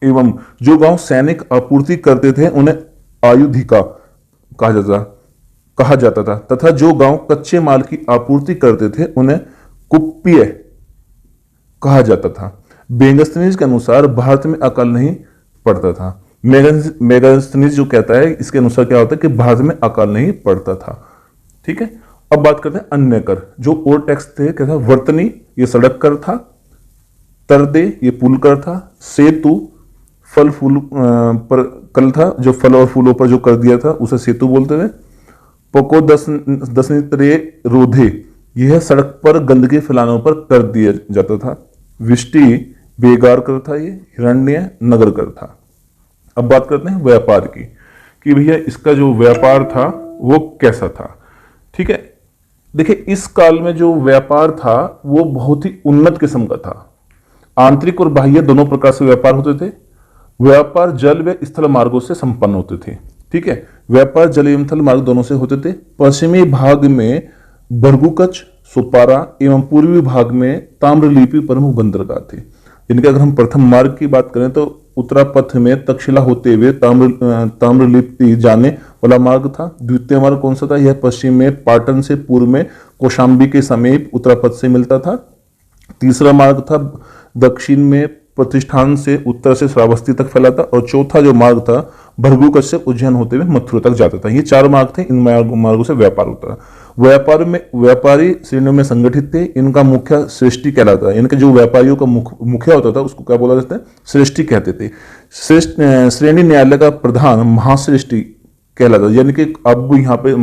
एवं जो गांव सैनिक आपूर्ति करते थे उन्हें आयुधिका कहा जाता। कहा जाता था तथा जो गांव कच्चे माल की आपूर्ति करते थे उन्हें कुप्पीय कहा जाता था। मेगास्थनीज के अनुसार भारत में अकाल नहीं पड़ता था। मेगास्थनीज जो कहता है इसके अनुसार क्या होता है कि भारत में अकाल नहीं पड़ता था। ठीक है, अब बात करते हैं अन्य कर। जो और टैक्स थे क्या था? वर्तनी ये सड़क कर था, तरदे ये पुल कर था, सेतु फल फूल पर कल था, जो फल और फूलों पर जो कर दिया था उसे सेतु बोलते थे। पको दसनित्रे रोधे यह सड़क पर गंदगी फैलाने पर कर दिया जाता था। विष्टि बेगार कर था, ये हिरण्य नगर कर था। अब बात करते हैं व्यापार की कि भैया इसका जो व्यापार था वो कैसा था। ठीक है, देखिए इस काल में जो व्यापार था वो बहुत ही उन्नत किस्म का था। आंतरिक और बाह्य दोनों प्रकार से व्यापार होते थे। व्यापार जल व स्थल मार्गों से संपन्न होते थे। ठीक है, व्यापार जल एवं थल मार्ग दोनों से होते थे। पश्चिमी भाग में भरगुकच, सुपारा एवं पूर्वी भाग में ताम्रलिपि प्रमुख बंदरगाह थे। इनके अगर हम प्रथम मार्ग की बात करें तो उत्तरापथ में तक्षशिला होते हुए ताम्रलिप्ति जाने वाला मार्ग था। द्वितीय मार्ग कौन सा था? यह पश्चिम में पाटन से पूर्व में कौशाम्बी के समीप उत्तरापथ से मिलता था। तीसरा मार्ग था दक्षिण में प्रतिष्ठान से उत्तर से श्रावस्ती तक फैला था। और चौथा जो मार्ग था भरगुकच से उज्जैन होते हुए मथुरा तक जाता था। ये चार मार्ग थे, इन मार्गों से व्यापार होता था। व्यापार में व्यापारी श्रेणियों में संगठित थे। इनका मुख्य श्रेष्ठी कहलाता है। इनके जो व्यापारियों का मुखिया होता था उसको क्या बोला जाता है? श्रेष्ठी कहते थे। श्रेणी न्यायालय का प्रधान महाश्रेष्ठी कहलाता है। यानी कि अब यहाँ पे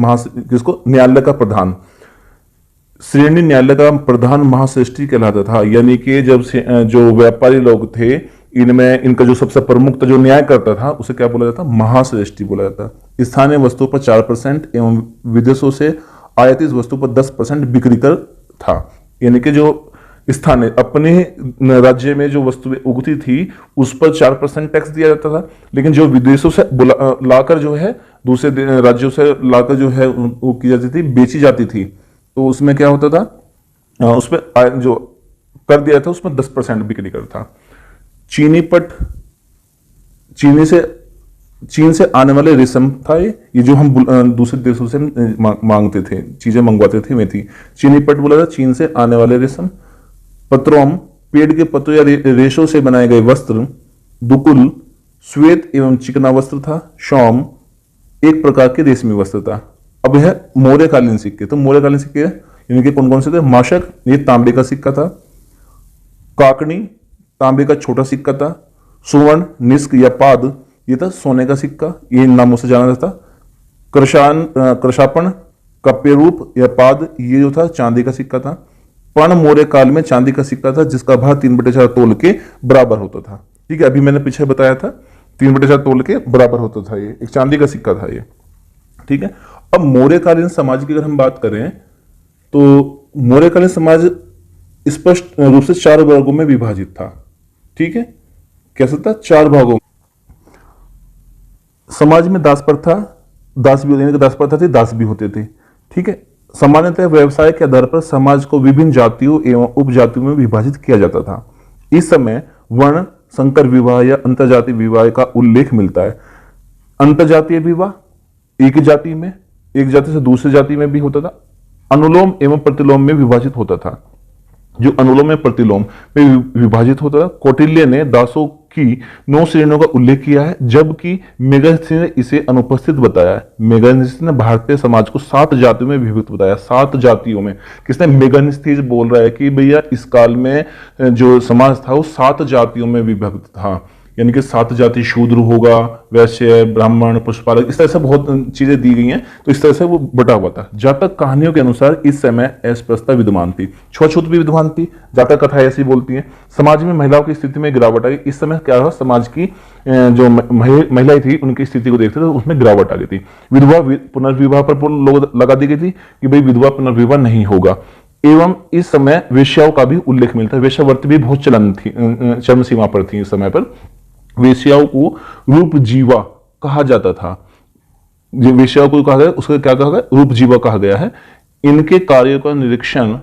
किसको? न्यायालय का प्रधान, श्रेणी न्यायालय का प्रधान महाश्रेष्ठी कहलाता था। यानी कि जब जो व्यापारी लोग थे इनमें इनका जो सबसे प्रमुख जो न्याय करता था उसे क्या बोला जाता? महाश्रेष्ठी बोला जाता। स्थानीय वस्तुओं पर 4% एवं विदेशों से आयातित वस्तु पर 10% बिक्री कर था। यानी कि जो स्थानीय अपने राज्य में जो वस्तुएं उगती थी उस पर 4% टैक्स दिया जाता था, लेकिन जो विदेशों से लाकर जो है दूसरे राज्यों से लाकर जो है वो की जाती थी, बेची जाती थी, तो उसमें क्या होता था? उसमें जो कर दिया था उसमें 10% बिक्री कर था। चीनी पट, चीन से आने वाले रेशम था। ये जो हम दूसरे देशों से मांगते थे, चीजें मंगवाते थे, वे थी। चीनी पट बोला था चीन से आने वाले रेशम। पत्रोम पेड़ के पत्तों या रेशों से बनाए गए वस्त्र। दुकुल श्वेत एवं चिकना वस्त्र था। शौम एक प्रकार के रेशमी वस्त्र था। अब है मौर्यकालीन सिक्के। तो मौर्यकालीन सिक्के इनके कौन कौन से थे? माशक ये तांबे का सिक्का था। काकनी तांबे का छोटा सिक्का था। सुवर्ण निष्क या पाद ये था सोने का सिक्का, ये इन नामों से जाना जाता। कृषापण कप्यरूप या पाद ये जो था चांदी का सिक्का था। पण मौर्य काल में चांदी का सिक्का था जिसका भार 3/4 तोल के बराबर होता था। ठीक है, अभी मैंने पीछे बताया था 3/4 तोल के बराबर होता था। ये एक चांदी का सिक्का था ये। ठीक है, अब मौर्यकालीन समाज की अगर हम बात करें तो मौर्यकालीन समाज स्पष्ट रूप से 4 वर्गों में विभाजित था। ठीक है, कैसा था? 4 भागों। समाज में दास प्रथा, दास प्रथा थी, दास भी होते थे। ठीक है, सामान्यतः व्यवसाय के आधार पर समाज को विभिन्न जातियों एवं उपजातियों में विभाजित किया जाता था। इस समय वर्ण संकर विवाह या अंतरजातीय विवाह का उल्लेख मिलता है। अंतरजातीय विवाह एक जाति में, एक जाति से दूसरी जाति में भी होता था। अनुलोम एवं प्रतिलोम में विभाजित होता था। जो अनुलोम में प्रतिलोम में विभाजित होता था। कौटिल्य ने दासों की 9 श्रेणियों का उल्लेख किया है, जबकि मेगास्थनीज ने इसे अनुपस्थित बताया है। मेगास्थनीज ने भारतीय समाज को 7 जातियों में विभक्त बताया। 7 जातियों में। किसने? मेगास्थनीज बोल रहा है कि भैया इस काल में जो समाज था वो 7 जातियों में विभक्त था। यानी कि 7 जाति शूद्र होगा, वैश्य, ब्राह्मण, पशुपालक, इस तरह से बहुत चीजें दी गई हैं। तो इस तरह से वो बटा हुआ था। जातक कहानियों के अनुसार इस समय अस्पृश्यता विद्यमान थी, छुआछूत भी विद्यमान थी। जातक कथा ऐसी बोलती है। समाज में महिलाओं की स्थिति में गिरावट आ गई। इस समय क्या हुआ? समाज की जो महिलाएं थी उनकी स्थिति को देखते थे उसमें गिरावट आ गई थी। विधवा पुनर्विवाह पर लोग लगा दी गई थी कि भाई विधवा पुनर्विवाह नहीं होगा। एवं इस समय वेश्याओं का भी उल्लेख मिलता है। वेश्यावृत्ति भी बहुत चरम सीमा पर थी। इस समय पर वेश्याओं को रूप जीवा कहा जाता था। वेश्याओं को कहा गया, उसका क्या कहा गया? रूप जीवा कहा गया है। इनके कार्यों का निरीक्षण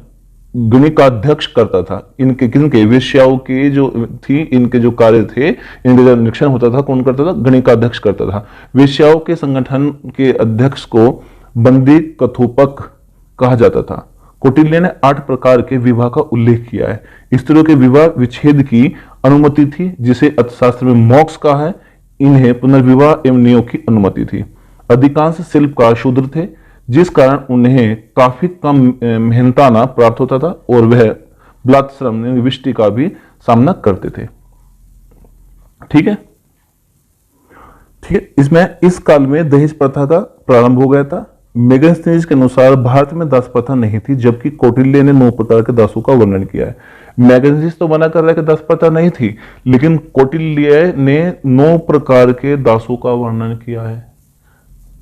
गणिकाध्यक्ष करता था। इनके किनके? वेश्याओं के जो थी, इनके जो कार्य थे, इनके जो निरीक्षण होता था कौन करता था? गणिकाध्यक्ष करता था। वेश्याओं के संगठन के अध्यक्ष को बंदी कथोपक कहा जाता था। कौटिल्य ने 8 प्रकार के विवाह का उल्लेख किया है। स्त्रियों के विवाह विच्छेद की अनुमति थी, जिसे अर्थशास्त्र में मोक्ष कहा है। इन्हें पुनर्विवाह एवं नियोग की अनुमति थी। अधिकांश शिल्पकार शूद्र थे, जिस कारण उन्हें काफी कम मेहनताना प्राप्त होता था और वह बलात् श्रम विष्टि का भी सामना करते थे। ठीक है, इसमें इस काल में दहेज प्रथा का प्रारंभ हो गया था। मेगस्थनीज के अनुसार भारत में दास प्रथा नहीं थी, जबकि कौटिल्य ने 9 प्रकार के दासों का वर्णन किया है। मैगस्थनीज तो मना कर रहा है कि दास प्रथा नहीं थी, लेकिन कौटिल्य ने 9 प्रकार के दासों का वर्णन किया है।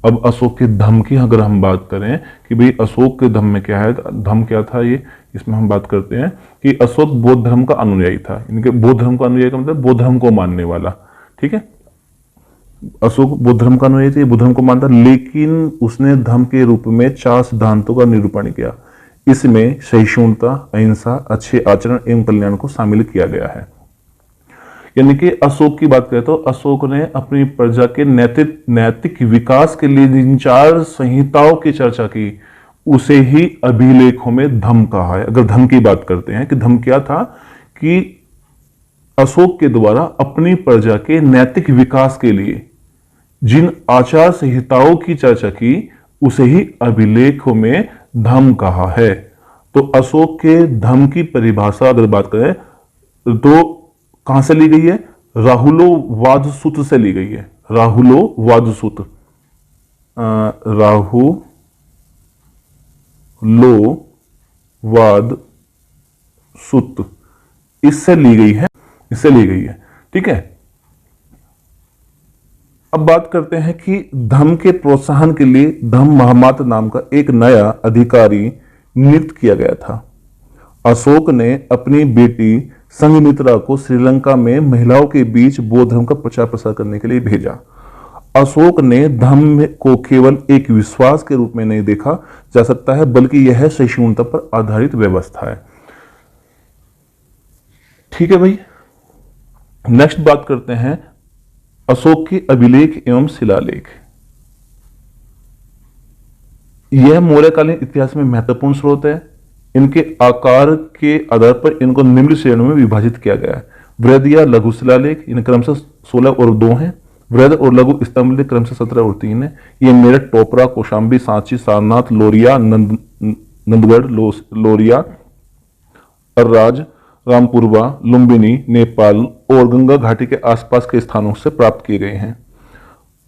अब अशोक के धम्म की अगर हम बात करें कि भाई अशोक के धम्म में क्या है, धम्म क्या था, ये इसमें हम बात करते हैं कि अशोक बौद्ध धर्म का अनुयायी था। इनके बौद्ध धर्म का अनुयायी का मतलब बौद्ध धर्म को मानने वाला। ठीक है, अशोक बौद्ध धर्म का अनुयायी थे, बुद्ध धर्म को मानता, लेकिन उसने धर्म के रूप में 4 सिद्धांतों का निरूपण किया। इसमें सहिष्णुता, अहिंसा, अच्छे आचरण एवं कल्याण को शामिल किया गया है। यानी कि अशोक की बात करें तो अशोक ने अपनी प्रजा के नैतिक विकास के लिए जिन 4 संहिताओं की चर्चा की, उसे ही अभिलेखों में धम्म कहा है। अगर धम्म की बात करते हैं कि धम्म क्या था, कि अशोक के द्वारा अपनी प्रजा के नैतिक विकास के लिए जिन आचार संहिताओं की चर्चा की, उसे ही अभिलेखों में धम्म कहा है। तो अशोक के धम्म की परिभाषा अगर बात करें तो कहां से ली गई है? राहुलोवादसूत्र से ली गई है। राहुलोवादसूत्र, राहुलोवादसूत्र इससे ली गई है, ठीक है। अब बात करते हैं कि धम्म के प्रोत्साहन के लिए धम्म महामात्र नाम का एक नया अधिकारी नियुक्त किया गया था। अशोक ने अपनी बेटी संघमित्रा को श्रीलंका में महिलाओं के बीच बौद्ध धर्म का प्रचार प्रसार करने के लिए भेजा। अशोक ने धम्म को केवल एक विश्वास के रूप में नहीं देखा जा सकता है, बल्कि यह सहिष्णुता पर आधारित व्यवस्था है। ठीक है भाई, नेक्स्ट बात करते हैं अशोक के अभिलेख एवं शिलालेख। यह मौर्यकालीन इतिहास में महत्वपूर्ण स्रोत है। इनके आकार के आधार पर इनको निम्न श्रेणियों में विभाजित किया गया है। वृहद या लघु शिलालेख, इन क्रमशः 16 और 2 हैं। वृहद और लघु स्तंभ लेख क्रमशः 17 और 3 है। ये मेरठ, टोपरा, कौशाम्बी, सांची, सारनाथ, लोरिया, नंदगढ़, लोरिया, अर्राज, रामपुरवा, लुम्बिनी, नेपाल और गंगा घाटी के आसपास के स्थानों से प्राप्त किए गए हैं।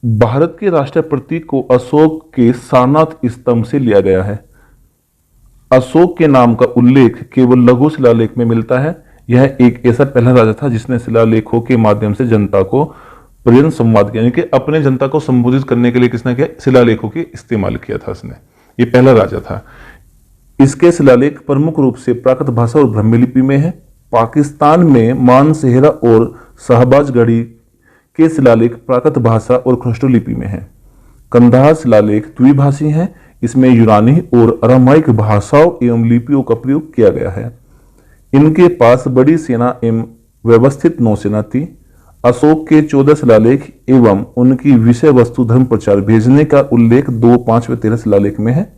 भारत के राष्ट्रीय प्रतीक को अशोक के सारनाथ स्तंभ से लिया गया है। अशोक के नाम का उल्लेख केवल लघु शिलालेख में मिलता है। यह एक ऐसा पहला राजा था जिसने शिलालेखों के माध्यम से जनता को पर्यटन संवाद किया, यानी कि अपने जनता को संबोधित करने के लिए किसने किया? शिलालेखों के इस्तेमाल किया था उसने। ये पहला राजा था। इसके शिलालेख प्रमुख रूप से प्राकृत भाषा और ब्राह्मी लिपि में है। पाकिस्तान में मानसेहरा और शहबाजगढ़ी के शिलालेख प्राकृत भाषा और खृष्ट लिपि में है। कंधार शिलालेख द्विभाषी है। इसमें यूनानी और अरामाइक भाषाओं एवं लिपियों का प्रयोग किया गया है। इनके पास बड़ी सेना एवं व्यवस्थित नौसेना थी। अशोक के 14 शिलालेख एवं उनकी विषय वस्तु धर्म प्रचार भेजने का उल्लेख 2, 5 व 13 शिलालेख में है।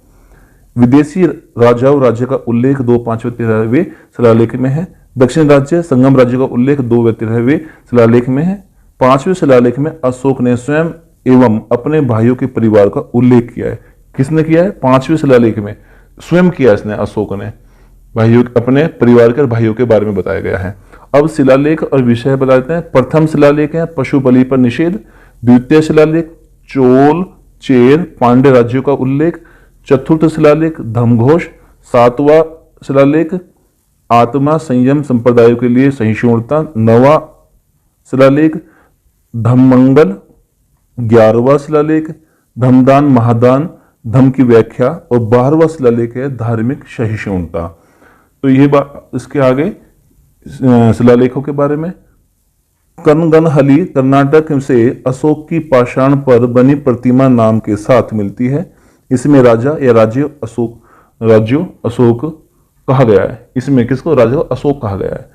विदेशी राजाओं राज्य का उल्लेख 2, 5 व 13वें शिलालेख में है। दक्षिण राज्य संगम राज्य का उल्लेख 2 व 13वें शिलालेख में है। 5वें शिलालेख में अशोक ने स्वयं एवं अपने भाइयों के परिवार का उल्लेख किया है। किसने किया है? 5वें शिलालेख में स्वयं किया इसने, अशोक ने भाइयों, अपने परिवार के और भाइयों के बारे में बताया गया है। अब शिलालेख और विषय बताते हैं। प्रथम शिलालेख है पशु बलि पर निषेध। द्वितीय शिलालेख चोल, चेर, पांड्य राज्यों का उल्लेख। चतुर्थ शिलालेख धर्मघोष। 7वां शिलालेख आत्मा संयम संप्रदायों के लिए सहिष्णुता। 9वां शिलालेख धम्मंगल। 11वां शिलालेख धम्मदान महादान, धम्म की व्याख्या। और 12वां शिलालेख है धार्मिक सहिष्णुता। तो ये बात इसके आगे शिलालेखों के बारे में। कनगनहली कर्नाटक से अशोक की पाषाण पर बनी प्रतिमा नाम के साथ मिलती है। इसमें राजा या राज्य अशोक कहा गया है। इसमें किसको? राजा को अशोक कहा गया है।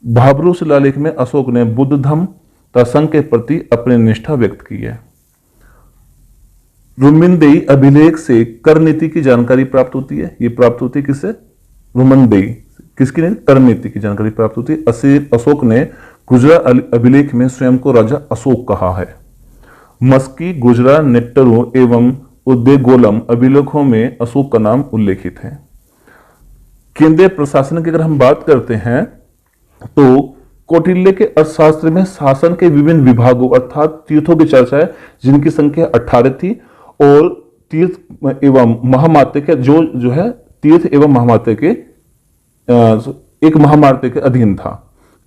भाबरू शिलालेख में अशोक ने बुद्ध धम्म तथा संघ के प्रति अपनी निष्ठा व्यक्त की है। रुमिनदेई अभिलेख से कर नीति की जानकारी प्राप्त होती है। ये प्राप्त होती है किससे? रुमिनदेई। किसकी नहीं? कर नीति की जानकारी प्राप्त होती है। अशोक ने गुजरात अभिलेख में स्वयं को राजा अशोक कहा है। मस्की, गुजरा, नेट्टरू एवं उद्देगोलम अभिलेखों में अशोक का नाम उल्लेखित है। केंद्रीय प्रशासन की अगर हम बात करते हैं तो कौटिल्य के अर्थशास्त्र में शासन के विभिन्न विभागों अर्थात तीर्थों की चर्चा है, जिनकी संख्या 18 थी, और तीर्थ एवं महामात्य के जो है तीर्थ एवं महामात्य के एक महामात्य के अधीन था।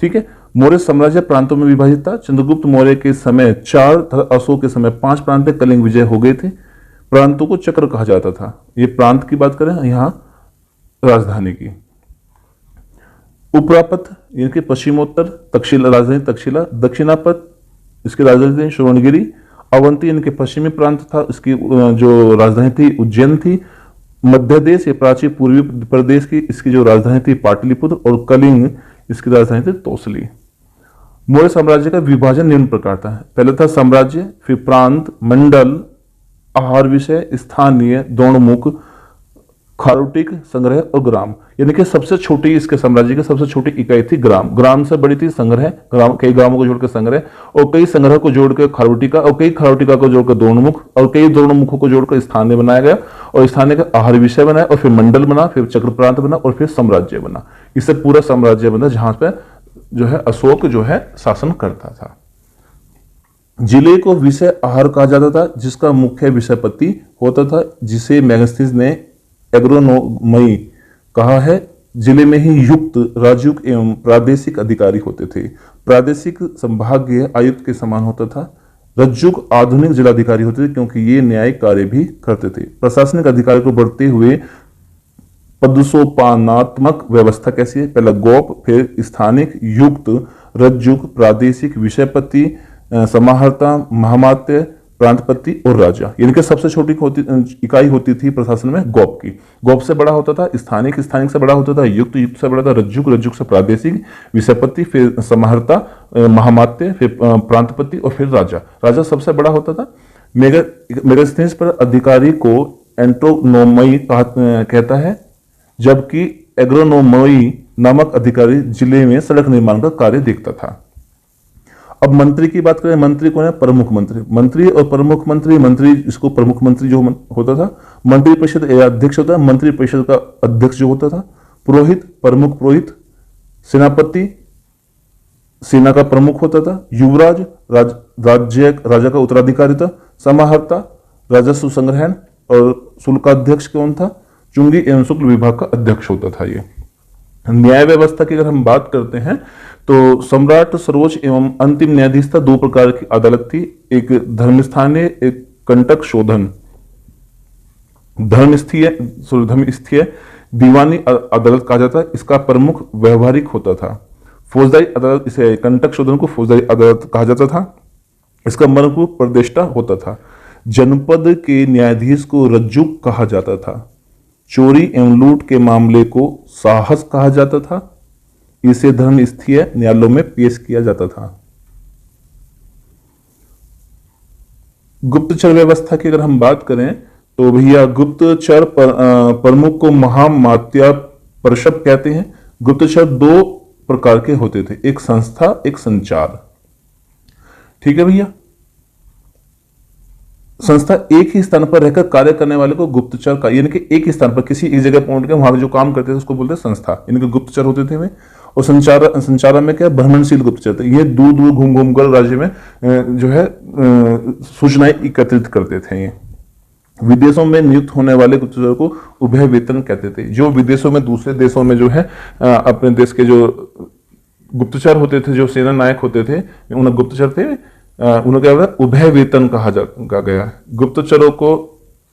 ठीक है। मौर्य साम्राज्य प्रांतों में विभाजित था। चंद्रगुप्त मौर्य के समय 4 तथा अशोक के समय 5 प्रांत पे कलिंग विजय हो गए थे। प्रांतों को चक्र कहा जाता था। ये प्रांत की बात करें, यहां राजधानी की। उपरापथ यानी कि पश्चिमोत्तर, तक्षशिला राजधानी तक्षशिला, दक्षिणापथ इसकी राजधानी श्रवणगिरी, अवंती यानी कि पश्चिमी प्रांत था, इसकी जो राजधानी थी उज्जैन थी। मध्य देश या प्राचीन पूर्वी प्रदेश की इसकी जो राजधानी थी पाटलिपुत्र, और कलिंग इसकी राजधानी थी तौसली। मौर्य साम्राज्य का विभाजन निम्न प्रकार था। पहले था साम्राज्य, फिर प्रांत, मंडल, आहार विषय, स्थानीय, द्रोणमुख, खारोटिक, संग्रह और ग्राम। यानी कि सबसे छोटी इसके साम्राज्य की सबसे छोटी इकाई थी ग्राम। ग्राम से बड़ी थी संग्रह, ग्राम कई ग्रामों को जोड़कर संग्रह, और कई संग्रह को जोड़कर खारोटिका, और कई खारोटिका को जोड़कर द्रोणमुख, और कई द्रोणमुखों को जोड़कर स्थानीय बनाया गया, और स्थानीय का आहार विषय बनाया, और फिर मंडल बना, फिर चक्र प्रांत बना, और फिर साम्राज्य बना। इससे पूरा साम्राज्य बना जहां पे जो है अशोक जो है शासन करता था। जिले को विषय आहार कहा जाता था, जिसका मुख्य विषयपति होता था, जिसे मैगस्थनीज ने एग्रोनोमई कहा है। जिले में ही युक्त, राजयुक्त एवं प्रादेशिक अधिकारी होते थे। प्रादेशिक संभागीय आयुक्त के समान होता था। रज्जुक आधुनिक जिलाधिकारी होते थे, क्योंकि ये न्यायिक कार्य भी करते थे। प्रशासनिक अधिकारी को बढ़ते हुए पदसोपानात्मक व्यवस्था कैसी है? पहला गोप, फिर स्थानिक, युक्त, रज्जुक, प्रादेशिक, विषयपति, समाहर्ता, महामात्य, प्रांतपति और राजा। यानी कि सबसे छोटी इकाई होती थी प्रशासन में गोप की। गोप से बड़ा होता था स्थानिक, स्थानिक से बड़ा होता था युक्त, युक्त से बड़ा था रज्जुक, रज्जुक से प्रादेशिक, विषयपति, फिर समाहर्ता, महामात्य, फिर प्रांतपति और फिर राजा। राजा सबसे बड़ा होता था। मेगास्थनीज पर अधिकारी को एंट्रोनोमई कहता है, जबकि एग्रोनोमई नामक अधिकारी जिले में सड़क निर्माण का कार्य देखता था। अब मंत्री की बात करें, मंत्री कौन है? प्रमुख मंत्री। मंत्री और प्रमुख मंत्री, मंत्री इसको प्रमुख मंत्री जो होता था, मंत्री परिषद अध्यक्ष होता है, मंत्री परिषद का अध्यक्ष जो होता था, पुरोहित, प्रमुख पुरोहित, सेनापति सेना का प्रमुख होता था, युवराज राजा का उत्तराधिकारी था, समाहर्ता राजस्व संग्रहण और शुल्काध्यक्ष कौन था? चुंगी एवं शुक्ल विभाग का अध्यक्ष होता था। ये न्याय व्यवस्था की अगर हम बात करते हैं तो सम्राट, सर्वोच्च एवं अंतिम न्यायाधीश था। 2 प्रकार की अदालत थी, एक धर्मस्थानीय, एक कंटक शोधन। धर्मस्थीय दीवानी अदालत कहा जाता है। इसका प्रमुख व्यवहारिक होता था। फौजदारी अदालत, इसे कंटक शोधन को फौजदारी अदालत कहा जाता था। इसका प्रमुख प्रदेष्टा होता था। जनपद के न्यायाधीश को रज्जुक कहा जाता था। चोरी एवं लूट के मामले को साहस कहा जाता था। इसे धर्मस्थीय न्यायालयों में पेश किया जाता था। गुप्तचर व्यवस्था की अगर हम बात करें तो भैया गुप्तचर प्रमुख को महामात्य परिषद कहते हैं। गुप्तचर 2 प्रकार के होते थे, एक संस्था, एक संचार। ठीक है भैया। संस्था एक ही स्थान पर रहकर कार्य करने वाले को गुप्तचर का, यानी कि एक ही स्थान पर किसी एक जगह पहुंच के वहां जो काम करते थे उसको बोलते संस्था, यानी कि गुप्तचर होते थे वे। और संचार में क्या, भ्रमणशील गुप्तचर थे। ये दूर दूर घूम घूम कर राज्य में जो है सूचनाएं एकत्रित करते थे। ये विदेशों में नियुक्त होने वाले गुप्तचर को उभय वेतन कहते थे। जो विदेशों में, दूसरे देशों में जो है अपने देश के जो गुप्तचर होते थे, जो सेना नायक होते थे, उन्हें गुप्तचर थे, उन्हें क्या होता है, उभय वेतन कहा गया। गुप्तचरों को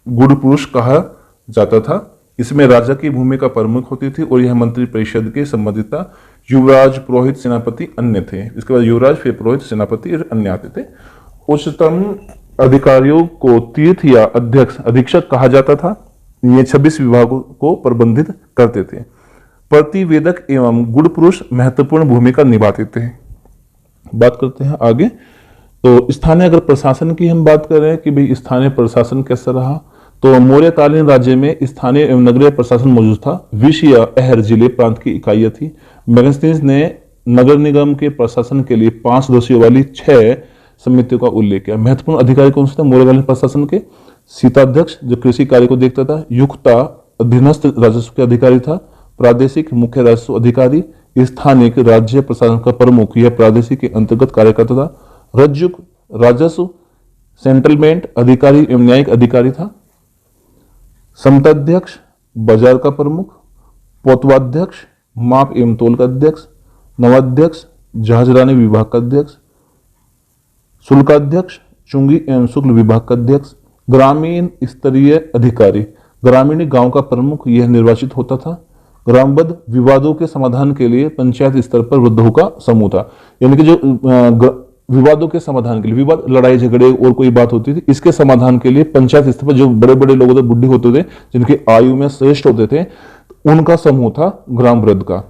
गुड़ पुरुष कहा जाता था। इसमें राजा की भूमिका प्रमुख होती थी और यह मंत्री परिषद के संबंधित था। युवराज, पुरोहित, सेनापति अन्य थे। इसके बाद युवराज, फिर पुरोहित, सेनापति और अन्य आते थे। उच्चतम अधिकारियों को तीर्थ या अधीक्षक कहा जाता था। ये 26 विभागों को प्रबंधित करते थे। प्रतिवेदक एवं गुड़ पुरुष महत्वपूर्ण भूमिका निभाते थे। बात करते हैं आगे। तो स्थानीय अगर प्रशासन की हम बात करें कि भाई स्थानीय प्रशासन कैसा रहा, तो मौर्यकालीन राज्य में स्थानीय एवं नगरीय प्रशासन मौजूद था। विषय अहर जिले प्रांत की इकाइयां थी। मैगस्टीन्स ने नगर निगम के प्रशासन के लिए 5 सदस्यों वाली 6 समितियों का उल्लेख किया। महत्वपूर्ण अधिकारी कौन से थे मौर्यकालीन प्रशासन के? सीताध्यक्ष जो कृषि कार्य को देखता था, युक्ता अधीनस्थ राजस्व के अधिकारी था, प्रादेशिक मुख्य राजस्व अधिकारी, स्थानीय राज्य प्रशासन का प्रमुख यह प्रादेशिक के अंतर्गत कार्य करता था, रज्जुक राजस्व सेंटलमेंट अधिकारी एवं न्यायिक अधिकारी था, समताध्यक्ष बाजार का प्रमुख, पोतवाध्यक्ष माप एवं तोल का अध्यक्ष, नवाध्यक्ष जहाजरानी विभाग का अध्यक्ष, शुल्काध्यक्ष चुंगी एवं शुक्ल विभाग का अध्यक्ष, ग्रामीण स्तरीय अधिकारी ग्रामीण गांव का प्रमुख यह निर्वाचित होता था। ग्रामबद्ध विवादों के समाधान के लिए पंचायत स्तर पर वृद्धों का समूह था। यानी कि जो विवादों के समाधान के लिए, विवाद लड़ाई झगड़े और कोई बात होती थी, इसके समाधान के लिए पंचायत स्तर पर जो बड़े बड़े लोग होते, बुढ़े होते थे, जिनकी आयु में श्रेष्ठ होते थे, उनका समूह था ग्राम वृद्ध का।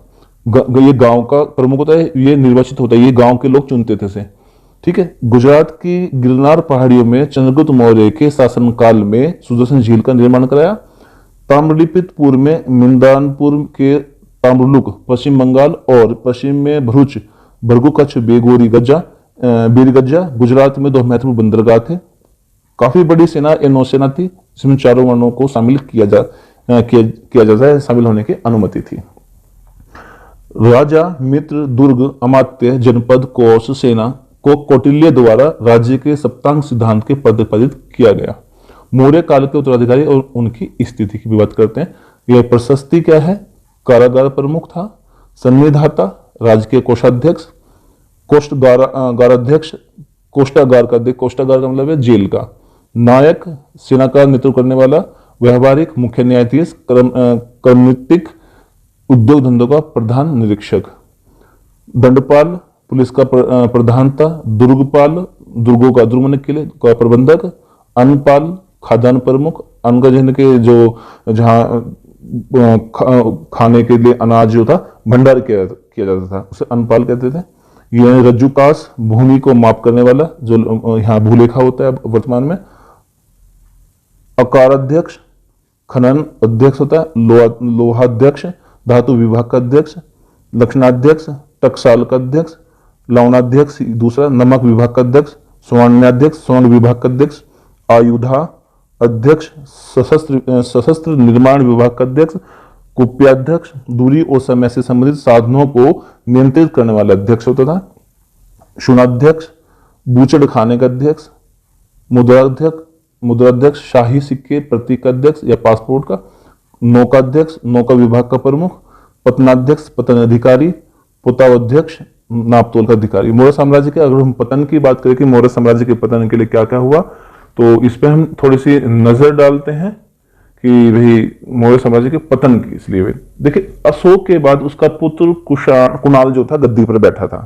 ये गांव का प्रमुख होता है, ये निर्वाचित होता है, ये गांव के लोग चुनते थे से। ठीक है। गुजरात की गिरनार पहाड़ियों में चंद्रगुप्त मौर्य के शासनकाल में सुदर्शन झील का निर्माण कराया। ताम्रलिप्तपुर में मिंदानपुर के ताम्रलुक, पश्चिम बंगाल और पश्चिम में भरूच, भरगू कच्छ, बेगोरी गज्जा, बीरगज्जा गुजरात में 2 महत्वपूर्ण बंदरगाह थे। काफी बड़ी सेना या नौसेना थी, जिसमें चारों वर्णों को शामिल किया जाता है, शामिल होने की अनुमति थी। राजा, मित्र, दुर्ग, अमात्य, जनपद, कोष, सेना को कौटिल्य द्वारा राज्य के सप्तांग सिद्धांत के प्रतिपादित किया गया। मौर्य काल के उत्तराधिकारी और उनकी स्थिति की भी बात करते हैं। यह प्रशस्ति क्या है? कारागार प्रमुख था, संविधाता, राजकीय कोषाध्यक्ष, कोष्ठगाराध्यक्ष, कोष्ठागार का मतलब है जेल का, नायक, सेना का नेतृत्व करने वाला, व्यवहारिक, मुख्य न्यायाधीश, कर्मनीतिक, उद्योग धंधों का प्रधान निरीक्षक, दंडपाल, पुलिस का प्रधान था, दुर्गपाल, दुर्गों का, दुर्ग किले का प्रबंधक, अन्नपाल, खाद्यान्न प्रमुख, अन्न के जो जहां खाने के लिए अनाज जो था भंडार किया जाता था, उसे अन्नपाल कहते थे। यह रज्जुकास, भूमि को माप करने वाला, जो यहाँ भूलेखा होता है वर्तमान में। अकाराध्यक्ष, खनन अध्यक्ष होता है, लोहाध्यक्ष, धातु विभाग का अध्यक्ष, लक्षणाध्यक्ष, टकसाल का अध्यक्ष, लवणाध्यक्ष दूसरा, नमक विभाग का अध्यक्ष, स्वर्णाध्यक्ष, स्वर्ण विभाग का अध्यक्ष, आयुधा अध्यक्ष, सशस्त्र निर्माण विभाग का अध्यक्ष, कुप्याध्यक्ष, दूरी और समय से संबंधित साधनों को नियंत्रित करने वाला अध्यक्ष होता था। शून्याध्यक्ष, बूचड़ खाने का अध्यक्ष, मुद्राध्यक्ष, शाही सिक्के प्रतीक का अध्यक्ष या पासपोर्ट का, नौकाध्यक्ष, नौका विभाग का प्रमुख, पतनाध्यक्ष, पतन अधिकारी, पुतावध्यक्ष, नापतोल का अधिकारी। मौर्य साम्राज्य के अगर हम पतन की बात करें कि मौर्य साम्राज्य के पतन के लिए क्या क्या हुआ, तो इस पे हम थोड़ी सी नजर डालते हैं कि भाई मौर्य साम्राज्य के पतन की। इसलिए देखिए, अशोक के बाद उसका पुत्र कुणाल जो था गद्दी पर बैठा था।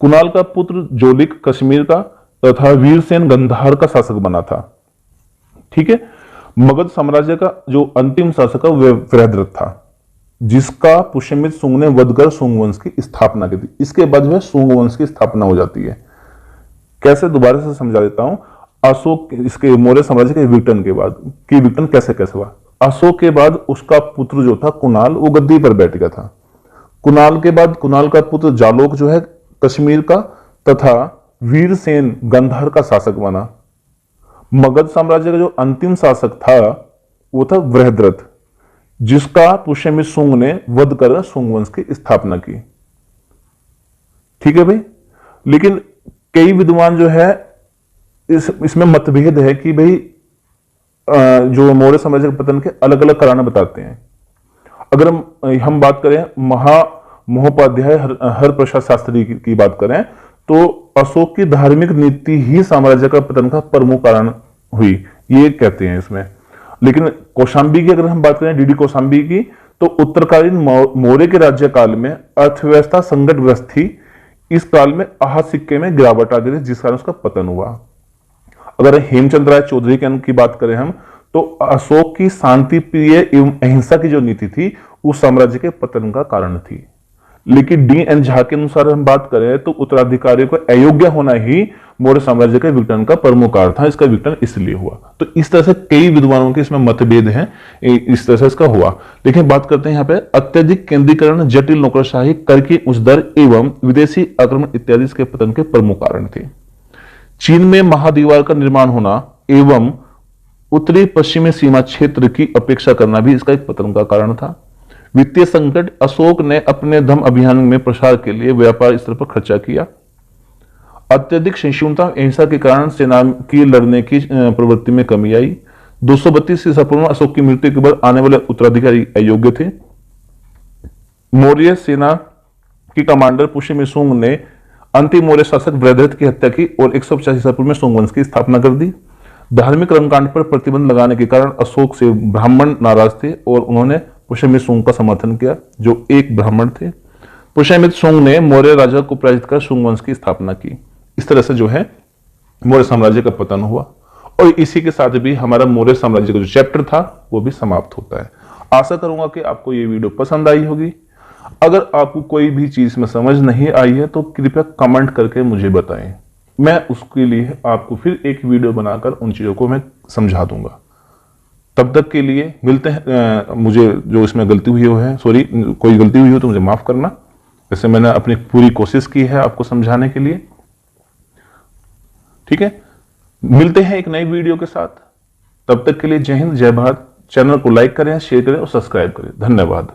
कुणाल का पुत्र जोलिक कश्मीर का तथा वीरसेन गंधार का शासक बना था। ठीक है। मगध साम्राज्य का जो अंतिम शासक वह वृहद्रथ था, जिसका पुष्यमित्र शुंग ने वध कर शुंग वंश की स्थापना की थी। इसके बाद वह शुंग वंश की स्थापना हो जाती है। कैसे, दोबारा से समझा देता हूं। अशोक, इसके मौर्य साम्राज्य के विघटन के बाद की विघटन कैसे हुआ। अशोक के बाद उसका पुत्र जो था कुणाल, वो गद्दी पर बैठ गया था। कुणाल के बाद कुणाल का पुत्र जालोक जो है कश्मीर का तथा वीरसेन गंधार का शासक बना। मगध साम्राज्य का जो अंतिम शासक था वो था वृहद्रथ, जिसका पुष्यमित्र शुंग ने वध कर शुंग वंश की स्थापना की। ठीक है भाई। लेकिन कई विद्वान जो है इसमें मतभेद है कि भाई जो मौर्य साम्राज्य के पतन के अलग अलग कारण बताते हैं। अगर हम बात करें महोपाध्याय हर प्रसाद शास्त्री की बात करें, तो अशोक की धार्मिक नीति ही साम्राज्य का पतन का प्रमुख कारण हुई, ये कहते हैं इसमें। लेकिन कौशांबी की अगर हम बात करें, डीडी कौशांबी की, तो उत्तरकालीन मौर्य के राज्यकाल में अर्थव्यवस्था संकटग्रस्त थी। इस काल में आहत सिक्के में गिरावट आ गई थी, जिस कारण उसका पतन हुआ। अगर हेमचंद्र राय चौधरी की बात करें हम, तो अशोक की शांति प्रिय एवं अहिंसा की जो नीति थी, उस साम्राज्य के पतन का कारण थी। लेकिन डी एन झा के अनुसार हम बात करें तो उत्तराधिकारियों को अयोग्य होना ही मौर्य साम्राज्य के विघटन का प्रमुख कारण था। इसका विघटन इसलिए हुआ। तो इस तरह से कई विद्वानों के इसमें मतभेद हैं, इस तरह से इसका हुआ। लेकिन बात करते हैं यहाँ पे अत्यधिक केंद्रीकरण, जटिल नौकरशाही, कर की उच्च दर एवं विदेशी आक्रमण इत्यादि इसके पतन के प्रमुख कारण थे। चीन में महादीवार का निर्माण होना एवं उत्तरी पश्चिमी सीमा क्षेत्र की अपेक्षा करना भी इसका एक पतन का कारण था। वित्तीय संकट, अशोक ने अपने धर्म अभियान में प्रसार के लिए व्यापार स्तर पर खर्चा किया। अत्यधिक सहिष्णुता, अहिंसा के कारण सेना की लड़ने की प्रवृत्ति में कमी आई। 232 ईसा पूर्व में अशोक की मृत्यु के बाद आने वाले उत्तराधिकारी अयोग्य थे। मौर्य सेना की कमांडर पुष्य सुंग ने अंतिम मौर्य शासक वृद्धरथ की हत्या की और 150 ईसा पूर्व में सुंग वंश की स्थापना कर दी। धार्मिक कर्मकांड पर प्रतिबंध लगाने के कारण अशोक से ब्राह्मण नाराज थे और उन्होंने पुष्यमित्र सुंग का समर्थन किया, जो एक ब्राह्मण थे। पुष्यमित्र सुंग ने मौर्य राजा को पराजित कर सुंग वंश की स्थापना की। इस तरह से जो है मौर्य साम्राज्य का पतन हुआ और इसी के साथ भी हमारा मौर्य साम्राज्य का जो चैप्टर था वो भी समाप्त होता है। आशा करूंगा कि आपको ये वीडियो पसंद आई होगी। अगर आपको कोई भी चीज में समझ नहीं आई है तो कृपया कमेंट करके मुझे बताएं, मैं उसके लिए आपको फिर एक वीडियो बनाकर उन चीजों को मैं समझा दूंगा। तब तक के लिए मिलते हैं। मुझे जो इसमें गलती हुई है, सॉरी, कोई गलती हुई हो तो मुझे माफ करना। वैसे मैंने अपनी पूरी कोशिश की है आपको समझाने के लिए। ठीक है, मिलते हैं एक नई वीडियो के साथ। तब तक के लिए जय हिंद, जय भारत। चैनल को लाइक करें, शेयर करें और सब्सक्राइब करें। धन्यवाद।